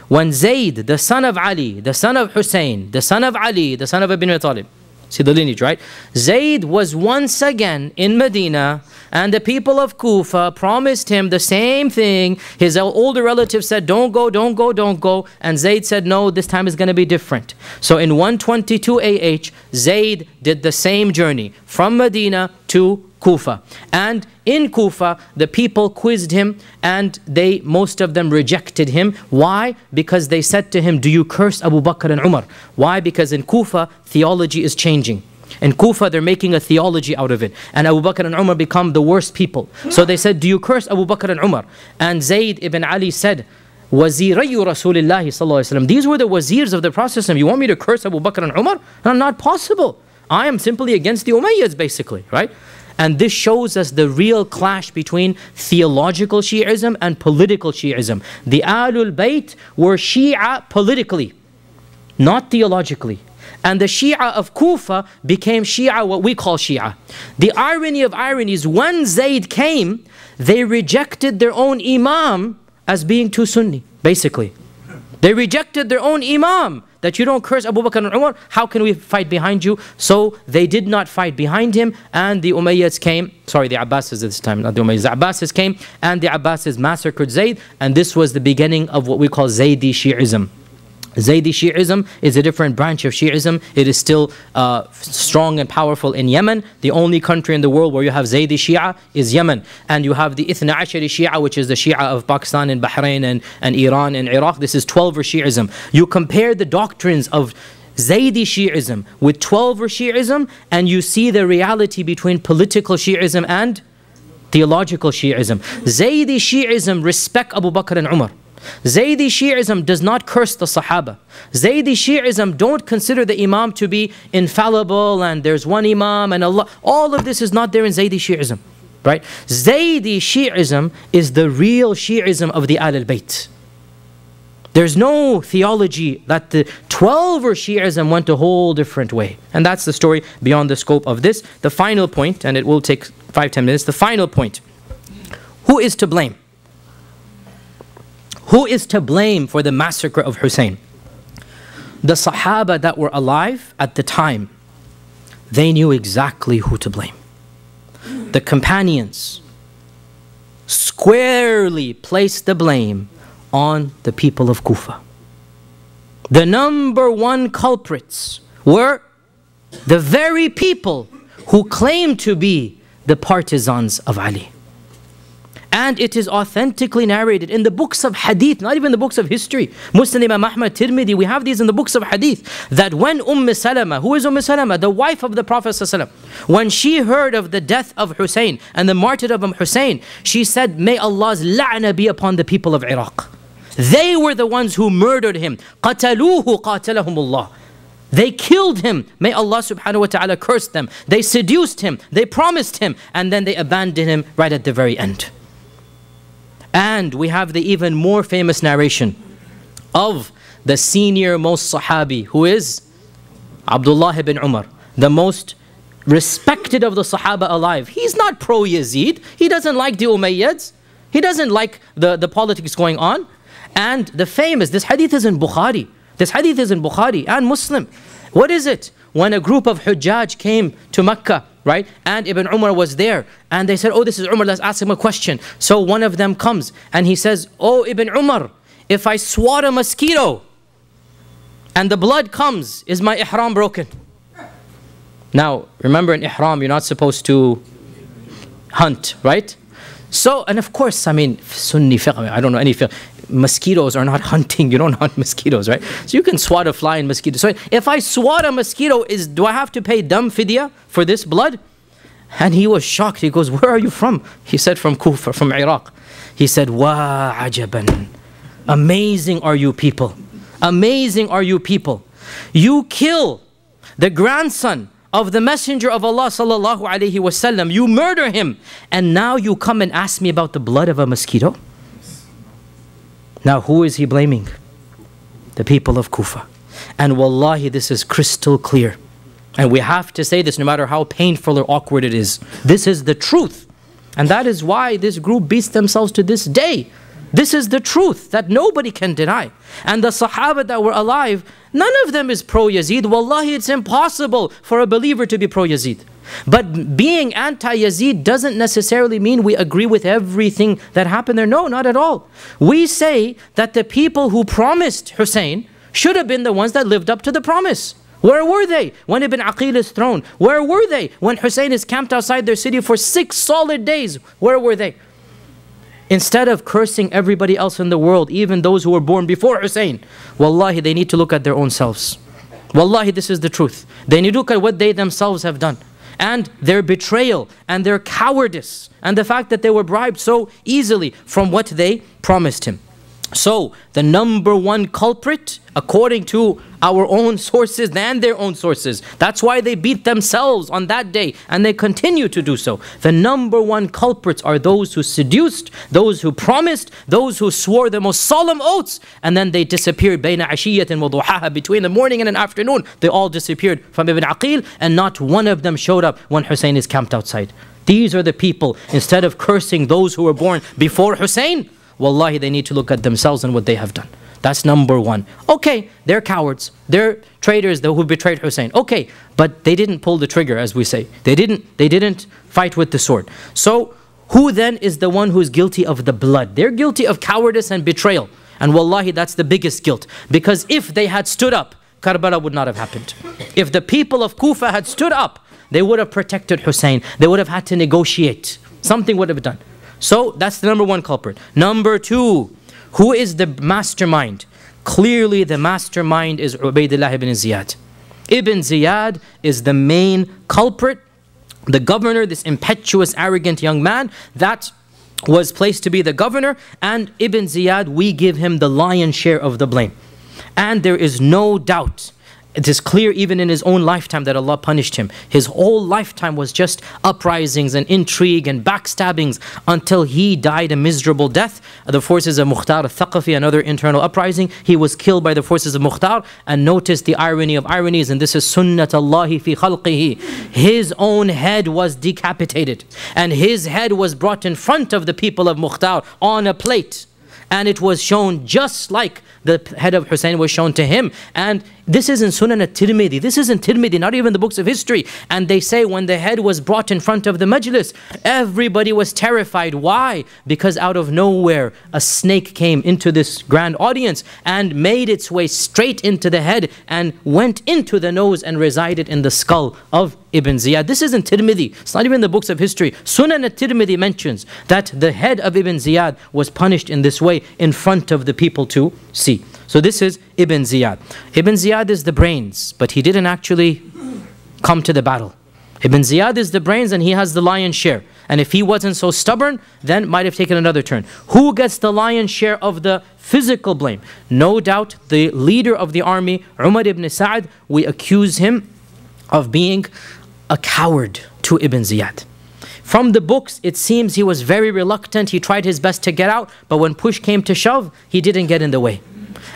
When Zayd, the son of Ali, the son of Hussein, the son of Ali, the son of Ibn Abi Talib, see the lineage, right? Zayd was once again in Medina, and the people of Kufa promised him the same thing. His older relative said, don't go, don't go, don't go. And Zayd said, no, this time is going to be different. So in 122 AH, Zayd did the same journey from Medina to Kufa. And in Kufa, the people quizzed him, and most of them rejected him. Why? Because they said to him, do you curse Abu Bakr and Umar? Why? Because in Kufa, theology is changing. In Kufa, they're making a theology out of it. And Abu Bakr and Umar become the worst people. So they said, do you curse Abu Bakr and Umar? And Zayd ibn Ali said, Wazirayu Rasulillahi sallallahu alaihi wasallam. These were the wazirs of the Prophet. You want me to curse Abu Bakr and Umar? No, not possible. I am simply against the Umayyads, basically, right? And this shows us the real clash between theological Shi'ism and political Shi'ism. The Ahlul Bayt were Shia politically, not theologically. And the Shia of Kufa became Shia, what we call Shia. The irony of ironies, when Zayd came, they rejected their own Imam as being too Sunni, basically. They rejected their own Imam, that you don't curse Abu Bakr and Umar, how can we fight behind you? So they did not fight behind him, and the Umayyads came, sorry, the Abbasids this time, not the Umayyads, the Abbasids came, and the Abbasids massacred Zayd, and this was the beginning of what we call Zaydi Shi'ism. Zaydi Shi'ism is a different branch of Shi'ism. It is still strong and powerful in Yemen. The only country in the world where you have Zaydi Shia is Yemen. And you have the Ithna Ashari Shia, which is the Shia of Pakistan and Bahrain and Iran and Iraq. This is 12er Shi'ism. You compare the doctrines of Zaydi Shi'ism with 12er Shi'ism, and you see the reality between political Shi'ism and theological Shi'ism. Zaydi Shi'ism respect Abu Bakr and Umar. Zaydi Shi'ism does not curse the Sahaba. Zaydi Shi'ism don't consider the Imam to be infallible and there's one Imam and Allah. All of this is not there in Zaydi Shi'ism, right? Zaydi Shi'ism is the real Shi'ism of the Al-Bayt. There's no theology that the 12er Shi'ism went a whole different way. And that's the story beyond the scope of this. The final point, and it will take 5-10 minutes, the final point. Who is to blame? Who is to blame for the massacre of Hussein? The Sahaba that were alive at the time, they knew exactly who to blame. The companions squarely placed the blame on the people of Kufa. The number one culprits were the very people who claimed to be the partisans of Ali. And it is authentically narrated in the books of hadith, not even the books of history. Muslim, Imam Ahmad, Tirmidhi, we have these in the books of hadith. That when Salama, who is Salama? The wife of the Prophet ﷺ, when she heard of the death of Hussein and the martyrdom of Hussein, she said, may Allah's la'na be upon the people of Iraq. They were the ones who murdered him. قَتَلُوهُ قَاتَلَهُمُ اللَّهُ. They killed him. May Allah subhanahu wa ta'ala curse them. They seduced him. They promised him. And then they abandoned him right at the very end. And we have the even more famous narration of the senior most Sahabi, who is Abdullah ibn Umar, the most respected of the Sahaba alive. He's not pro-Yazid. He doesn't like the Umayyads. He doesn't like the politics going on. And the famous, this hadith is in Bukhari. This hadith is in Bukhari and Muslim. What is it? When a group of Hujjaj came to Mecca, right? And Ibn Umar was there. And they said, oh, this is Umar, let's ask him a question. So one of them comes and he says, oh, Ibn Umar, if I swat a mosquito and the blood comes, is my ihram broken? Now, remember in ihram, you're not supposed to hunt, right? So, and of course, I mean, Sunni fiqh, I don't know any fiqh. Mosquitoes are not hunting. You don't hunt mosquitoes, right? So you can swat a fly and mosquito. So if I swat a mosquito, do I have to pay dam fidya for this blood? And he was shocked. He goes, where are you from? He said, from Kufa, from Iraq. He said, wa ajaban. Amazing are you people. Amazing are you people. You kill the grandson of the Messenger of Allah sallallahu alaihi wasallam. You murder him. And now you come and ask me about the blood of a mosquito? Now who is he blaming? The people of Kufa. And wallahi, this is crystal clear. And we have to say this no matter how painful or awkward it is. This is the truth. And that is why this group beats themselves to this day. This is the truth that nobody can deny. And the Sahaba that were alive, none of them is pro-Yazid. Wallahi, it's impossible for a believer to be pro-Yazid. But being anti-Yazid doesn't necessarily mean we agree with everything that happened there. No, not at all. We say that the people who promised Hussein should have been the ones that lived up to the promise. Where were they when Ibn Aqeel is thrown? Where were they when Hussein is camped outside their city for 6 solid days? Where were they? Instead of cursing everybody else in the world, even those who were born before Hussein, wallahi, they need to look at their own selves. Wallahi, this is the truth. They need to look at what they themselves have done. And their betrayal and their cowardice and the fact that they were bribed so easily from what they promised him. So, the number one culprit, according to our own sources and their own sources, that's why they beat themselves on that day and they continue to do so. The number one culprits are those who seduced, those who promised, those who swore the most solemn oaths, and then they disappeared بين عشية وضحاها, between the morning and an afternoon. They all disappeared from Ibn Aqeel, and not one of them showed up when Hussein is camped outside. These are the people, instead of cursing those who were born before Hussein, wallahi, they need to look at themselves and what they have done. That's number one. Okay, they're cowards. They're traitors who betrayed Hussein. Okay, but they didn't pull the trigger, as we say. They didn't fight with the sword. So, who then is the one who is guilty of the blood? They're guilty of cowardice and betrayal. And wallahi, that's the biggest guilt. Because if they had stood up, Karbala would not have happened. If the people of Kufa had stood up, they would have protected Hussein. They would have had to negotiate. Something would have been done. So that's the number one culprit. Number two, who is the mastermind? Clearly the mastermind is Ubaydullah ibn Ziyad. Ibn Ziyad is the main culprit. The governor, this impetuous, arrogant young man that was placed to be the governor. And Ibn Ziyad, we give him the lion's share of the blame. And there is no doubt, it is clear even in his own lifetime that Allah punished him. His whole lifetime was just uprisings and intrigue and backstabbings until he died a miserable death. The forces of Mukhtar al-Thaqafi, another internal uprising, he was killed by the forces of Mukhtar. And notice the irony of ironies, and this is sunnat Allahi fi khalqihi. His own head was decapitated, and his head was brought in front of the people of Mukhtar on a plate. And it was shown just like the head of Hussein was shown to him. And this is in Sunan al-Tirmidhi. This isn't Tirmidhi, not even the books of history. And they say when the head was brought in front of the majlis, everybody was terrified. Why? Because out of nowhere, a snake came into this grand audience and made its way straight into the head and went into the nose and resided in the skull of Ibn Ziyad. This isn't Tirmidhi. It's not even in the books of history. Sunan al-Tirmidhi mentions that the head of Ibn Ziyad was punished in this way in front of the people to see. So this is Ibn Ziyad. Ibn Ziyad is the brains, but he didn't actually come to the battle. Ibn Ziyad is the brains and he has the lion's share. And if he wasn't so stubborn, then might have taken another turn. Who gets the lion's share of the physical blame? No doubt the leader of the army, Umar ibn Sa'd, we accuse him of being a coward to Ibn Ziyad. From the books, it seems he was very reluctant. He tried his best to get out, but when push came to shove, he didn't get in the way.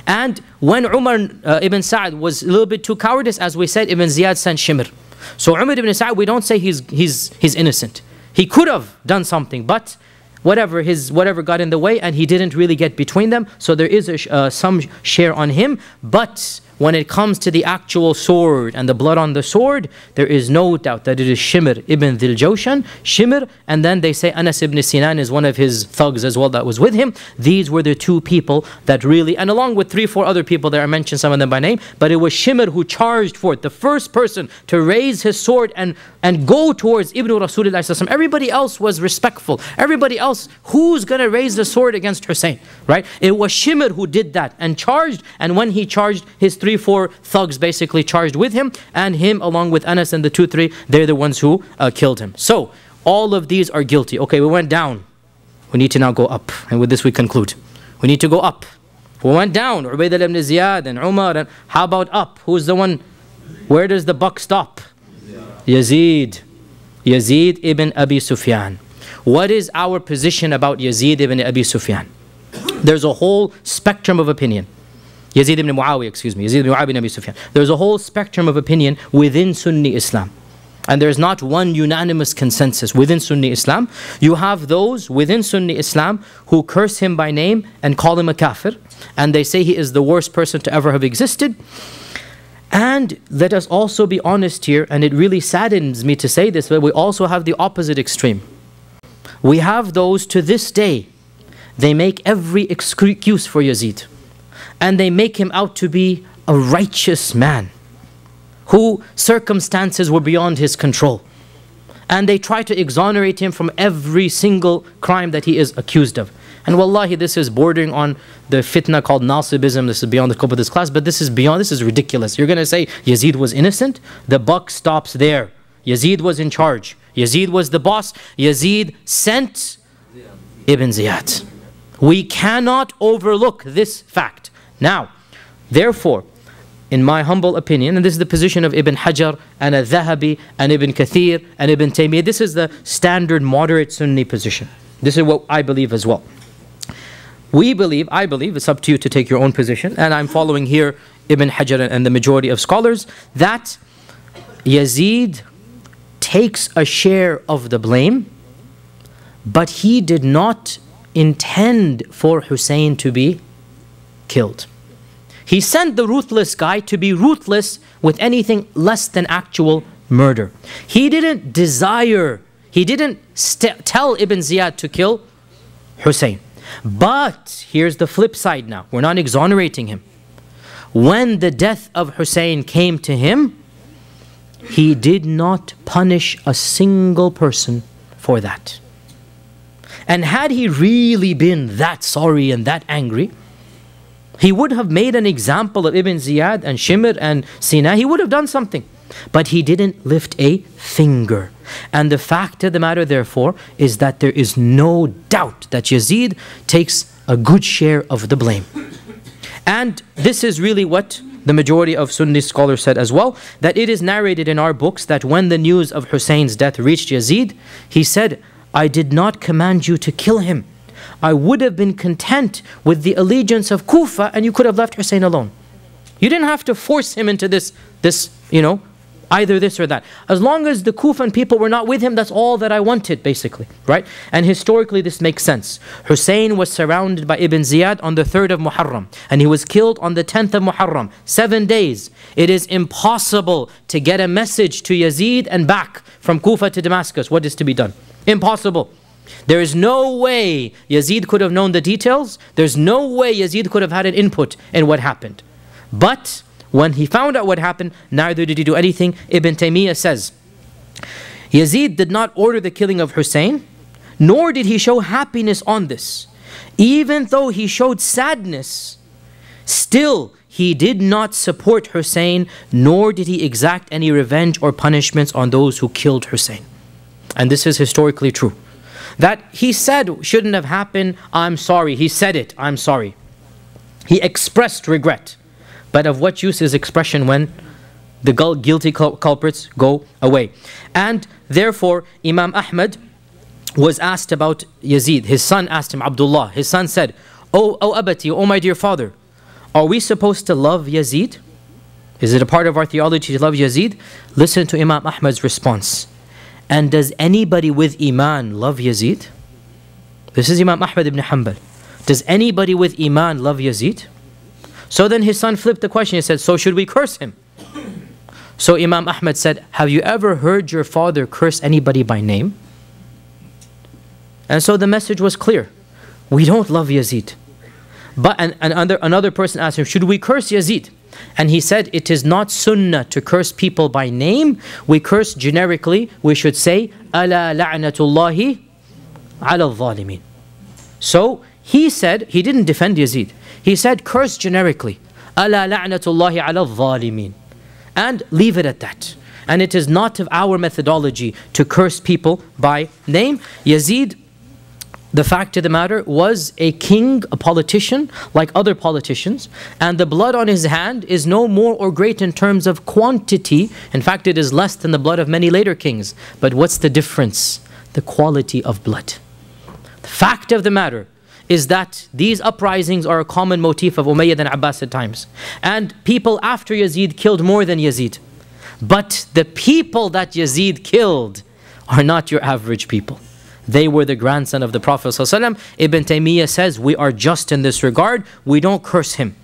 And when Umar ibn Sa'd was a little bit too cowardice, as we said, Ibn Ziyad sent Shimir. So Umar ibn Sa'd, we don't say he's innocent. He could have done something, but whatever got in the way, and he didn't really get between them. So there is some share on him. But when it comes to the actual sword and the blood on the sword, there is no doubt that it is Shimir ibn Dhil Jawshan, Shimir, and then they say Anas ibn Sinan is one of his thugs as well that was with him. These were the two people that really, and along with 3-4 other people there, I mentioned some of them by name, but it was Shimir who charged forth, the first person to raise his sword and go towards Ibn Rasulullah. Everybody else was respectful. Everybody else, who's going to raise the sword against Hussein, right? It was Shimir who did that and charged, and when he charged, his 3-4 thugs basically charged with him, and him along with Anas and the 2-3, they're the ones who killed him. So all of these are guilty. Okay, we went down. We need to now go up, and with this we conclude. We need to go up. We went down, Ubaydullah ibn Ziyad and Umar, and how about up? Who's the one? Where does the buck stop? Yazid. Yazid ibn Abi Sufyan. What is our position about Yazid ibn Abi Sufyan? There's a whole spectrum of opinion. Yazid ibn Muawiyah, excuse me. Yazid ibn Muawiyah ibn Abi Sufyan. There's a whole spectrum of opinion within Sunni Islam. And there's not one unanimous consensus within Sunni Islam. You have those within Sunni Islam who curse him by name and call him a kafir. And they say he is the worst person to ever have existed. And let us also be honest here, and it really saddens me to say this, but we also have the opposite extreme. We have those to this day, they make every excuse for Yazid. And they make him out to be a righteous man, who circumstances were beyond his control. And they try to exonerate him from every single crime that he is accused of. And wallahi, this is bordering on the fitna called Nasibism. This is beyond the scope of this class, but this is beyond, this is ridiculous. You're going to say Yazid was innocent? The buck stops there. Yazid was in charge. Yazid was the boss. Yazid sent Ibn Ziyad. We cannot overlook this fact. Now, therefore, in my humble opinion, and this is the position of Ibn Hajar and Al-Dhahabi and Ibn Kathir and Ibn Taymiyyah, this is the standard moderate Sunni position. This is what I believe as well. I believe, it's up to you to take your own position, and I'm following here Ibn Hajar and the majority of scholars, that Yazid takes a share of the blame, but he did not intend for Hussein to be killed. He sent the ruthless guy to be ruthless with anything less than actual murder. He didn't desire, he didn't tell Ibn Ziyad to kill Hussein. But here's the flip side now. We're not exonerating him. When the death of Hussein came to him, he did not punish a single person for that. And had he really been that sorry and that angry, he would have made an example of Ibn Ziyad and Shimir and Sina. He would have done something. But he didn't lift a finger. And the fact of the matter, therefore, is that there is no doubt that Yazid takes a good share of the blame. And this is really what the majority of Sunni scholars said as well, that it is narrated in our books that when the news of Hussein's death reached Yazid, he said, I did not command you to kill him. I would have been content with the allegiance of Kufa and you could have left Hussein alone. You didn't have to force him into this, either this or that. As long as the Kufan people were not with him, that's all that I wanted, basically, right? And historically, this makes sense. Hussein was surrounded by Ibn Ziyad on the 3rd of Muharram, and he was killed on the 10th of Muharram, 7 days. It is impossible to get a message to Yazid and back from Kufa to Damascus. What is to be done? Impossible. There is no way Yazid could have known the details. There's no way Yazid could have had an input in what happened. But when he found out what happened, neither did he do anything. Ibn Taymiyyah says, Yazid did not order the killing of Hussein, nor did he show happiness on this. Even though he showed sadness, still he did not support Hussein, nor did he exact any revenge or punishments on those who killed Hussein. And this is historically true. That he said shouldn't have happened, I'm sorry. He said it, I'm sorry. He expressed regret. But of what use is expression when the guilty culprits go away? And therefore, Imam Ahmad was asked about Yazid. His son asked him, Abdullah. His son said, Oh Abati, oh my dear father, are we supposed to love Yazid? Is it a part of our theology to love Yazid? Listen to Imam Ahmad's response. And does anybody with Iman love Yazid? This is Imam Ahmad ibn Hanbal. Does anybody with Iman love Yazid? So then his son flipped the question. He said, so should we curse him? So Imam Ahmad said, have you ever heard your father curse anybody by name? And so the message was clear. We don't love Yazid. But another person asked him, should we curse Yazid? And he said, it is not sunnah to curse people by name. We curse generically. We should say, Ala la'natullahi ala al-zalimin. So he said, he didn't defend Yazid. He said, curse generically. Ala la'natullahi ala al-zalimin. And leave it at that. And it is not of our methodology to curse people by name. Yazid, the fact of the matter, was a king, a politician, like other politicians. And the blood on his hand is no more or great in terms of quantity. In fact, it is less than the blood of many later kings. But what's the difference? The quality of blood. The fact of the matter is that these uprisings are a common motif of Umayyad and Abbasid times. And people after Yazid killed more than Yazid. But the people that Yazid killed are not your average people. They were the grandson of the Prophet ﷺ. Ibn Taymiyyah says, we are just in this regard. We don't curse him.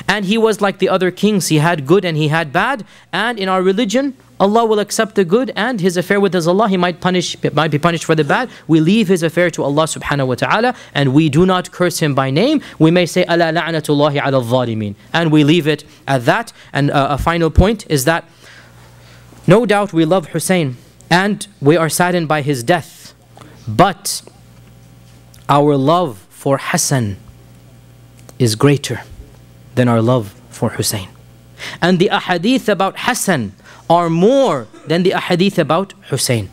And he was like the other kings. He had good and he had bad. And in our religion, Allah will accept the good, and his affair with Allah, he might be punished for the bad. We leave his affair to Allah subhanahu wa ta'ala, and we do not curse him by name. We may say, Ala la'natullahi ala al-zalimin. And we leave it at that. And a final point is that no doubt we love Hussein, and we are saddened by his death. But our love for Hassan is greater than our love for Hussein. And the ahadith about Hassan are more than the ahadith about Hussein.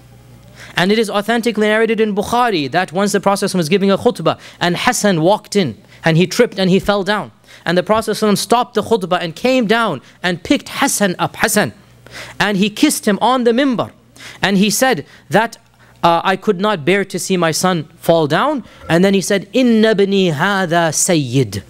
And it is authentically narrated in Bukhari that once the Prophet was giving a khutbah and Hassan walked in and he tripped and he fell down. And the Prophet stopped the khutbah and came down and picked Hassan up, and he kissed him on the mimbar. And he said that I could not bear to see my son fall down. And then he said, Inna bani hadha sayyid.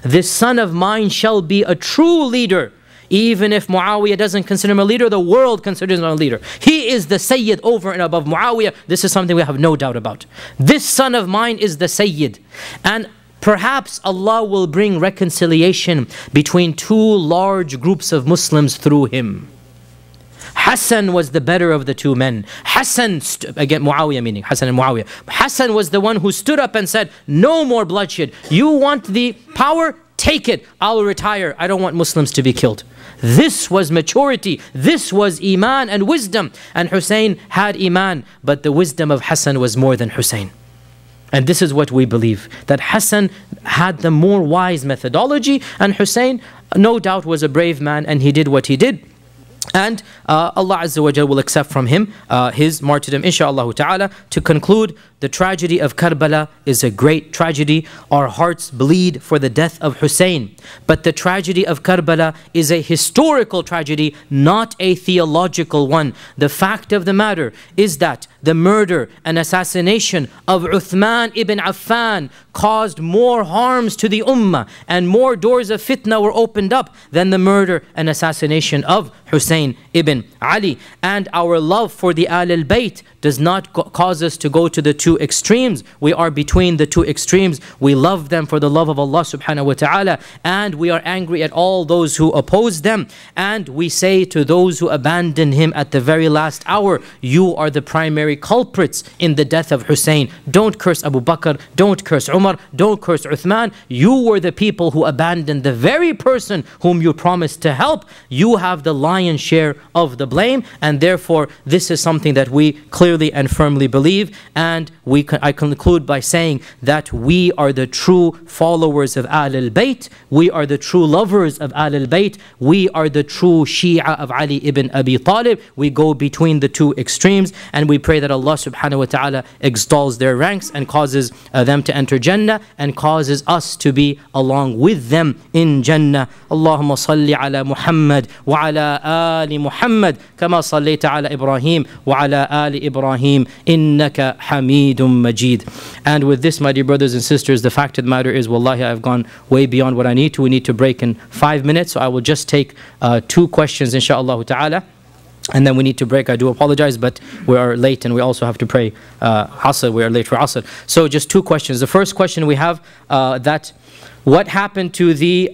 This son of mine shall be a true leader. Even if Muawiyah doesn't consider him a leader, the world considers him a leader. He is the Sayyid over and above Muawiyah. This is something we have no doubt about. This son of mine is the Sayyid. And perhaps Allah will bring reconciliation between two large groups of Muslims through him. Hassan was the better of the two men. Hassan, again Muawiyah meaning Hassan and Muawiyah. Hassan was the one who stood up and said, no more bloodshed. You want the power? Take it. I'll retire. I don't want Muslims to be killed. This was maturity. This was Iman and wisdom. And Hussein had Iman, but the wisdom of Hassan was more than Hussein. And this is what we believe, that Hassan had the more wise methodology, and Hussein no doubt was a brave man, and he did what he did. And Allah Azza wa Jal will accept from him his martyrdom, inshaAllah ta'ala. To conclude, the tragedy of Karbala is a great tragedy. Our hearts bleed for the death of Hussein. But the tragedy of Karbala is a historical tragedy, not a theological one. The fact of the matter is that the murder and assassination of Uthman ibn Affan caused more harms to the ummah, and more doors of fitna were opened up than the murder and assassination of Hussein ibn Ali. And our love for the Al-Bayt does not cause us to go to the two extremes. We are between the two extremes. We love them for the love of Allah subhanahu wa ta'ala, and we are angry at all those who oppose them. And we say to those who abandon him at the very last hour, you are the primary culprits in the death of Hussein. Don't curse Abu Bakr, don't curse Umar, don't curse Uthman. You were the people who abandoned the very person whom you promised to help. You have the lion's share of the blame, and therefore this is something that we clearly and firmly believe. And I conclude by saying that we are the true followers of Al-Bayt. We are the true lovers of Al-Bayt. We are the true Shia of Ali ibn Abi Talib. We go between the two extremes, and we pray that Allah subhanahu wa ta'ala extols their ranks and causes them to enter Jannah, and causes us to be along with them in Jannah. Allahumma salli ala Muhammad wa ala ali Muhammad kama sallaita ala Ibrahim wa ala ali Ibrahim innaka Hamidum Majid. And with this, my dear brothers and sisters, the fact of the matter is, wallahi, I've gone way beyond what I need to. We need to break in 5 minutes, so I will just take 2 questions inshaAllah ta'ala, and then we need to break. I do apologize, but we are late, and we also have to pray Asr. We are late for Asr. So just 2 questions. The first question we have, that what happened to the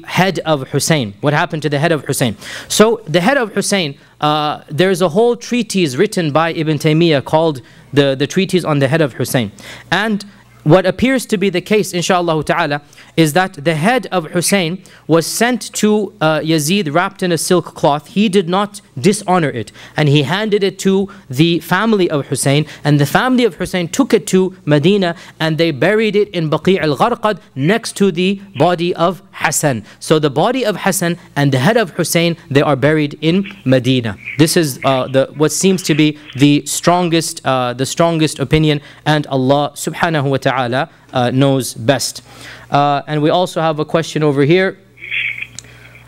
head of Hussein? What happened to the head of Hussein? So the head of Hussein, there's a whole treatise written by Ibn Taymiyyah called the treatise on the head of Hussein. And what appears to be the case, inshaAllah ta'ala, is that the head of Hussein was sent to Yazid wrapped in a silk cloth. He did not dishonor it, and he handed it to the family of Hussein, and the family of Hussein took it to Medina, and they buried it in Baqi' al-Gharqad next to the body of Hassan. So the body of Hassan and the head of Hussein, they are buried in Medina. This is what seems to be the strongest opinion, and Allah subhanahu wa ta'ala knows best. And we also have a question over here,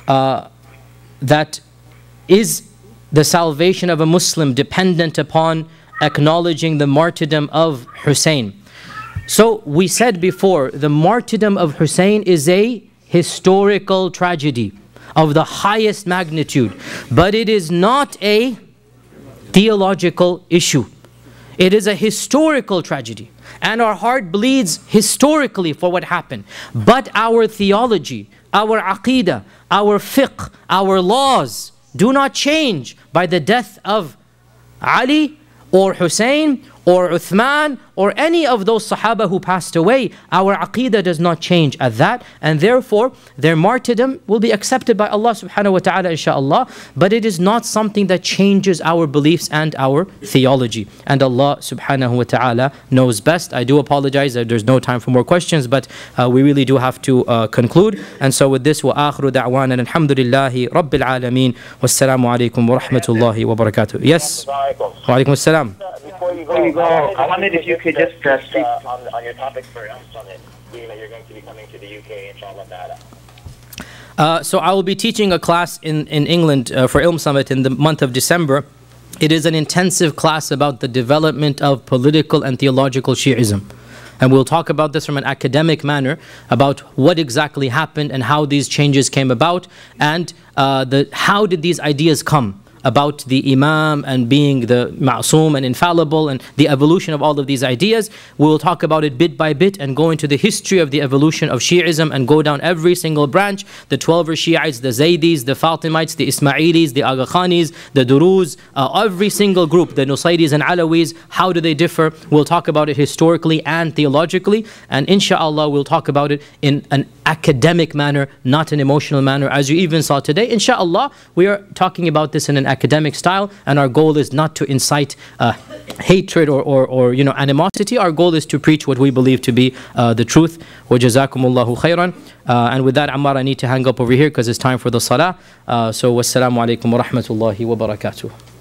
that is the salvation of a Muslim dependent upon acknowledging the martyrdom of Hussein? So we said before, the martyrdom of Hussein is a historical tragedy of the highest magnitude, but it is not a theological issue. It is a historical tragedy, and our heart bleeds historically for what happened. But our theology, our aqeedah, our fiqh, our laws do not change by the death of Ali or Hussein or Uthman or any of those Sahaba who passed away. Our aqeedah does not change at that, and therefore their martyrdom will be accepted by Allah subhanahu wa ta'ala inshaAllah, but it is not something that changes our beliefs and our theology, and Allah subhanahu wa ta'ala knows best. I do apologize that there's no time for more questions, but we really do have to conclude. And so with this, wa akhiru da'wana alhamdulillahi rabbil alameen, wassalamu alaikum wa rahmatullahi wa barakatuh. Yes, wa alaikum assalam. Before you go, I wondered if you could just speak on your topic for Summit, being that you're going to be coming to the UK, inshallah. So I will be teaching a class in England for Ilm Summit in the month of December. It is an intensive class about the development of political and theological Shi'ism. And we'll talk about this from an academic manner, about what exactly happened and how these changes came about, and how did these ideas come about the Imam and being the ma'soom and infallible and the evolution of all of these ideas. We will talk about it bit by bit and go into the history of the evolution of Shi'ism and go down every single branch, the 12 Shi'ites, the Zaydis, the Fatimites, the Ismailis, the Aga Khanis, the Duruz, every single group, the Nusayris and Alawis, how do they differ? We'll talk about it historically and theologically, and inshallah we'll talk about it in an academic manner, not an emotional manner, as you even saw today. Inshallah, we are talking about this in an academic style, and our goal is not to incite hatred or animosity. Our goal is to preach what we believe to be the truth. وَجَزَاكُمُ اللَّهُ خَيْرًا. And with that, Ammar, I need to hang up over here because it's time for the salah. So wassalamu alaikum wa rahmatullahi wa barakatuh.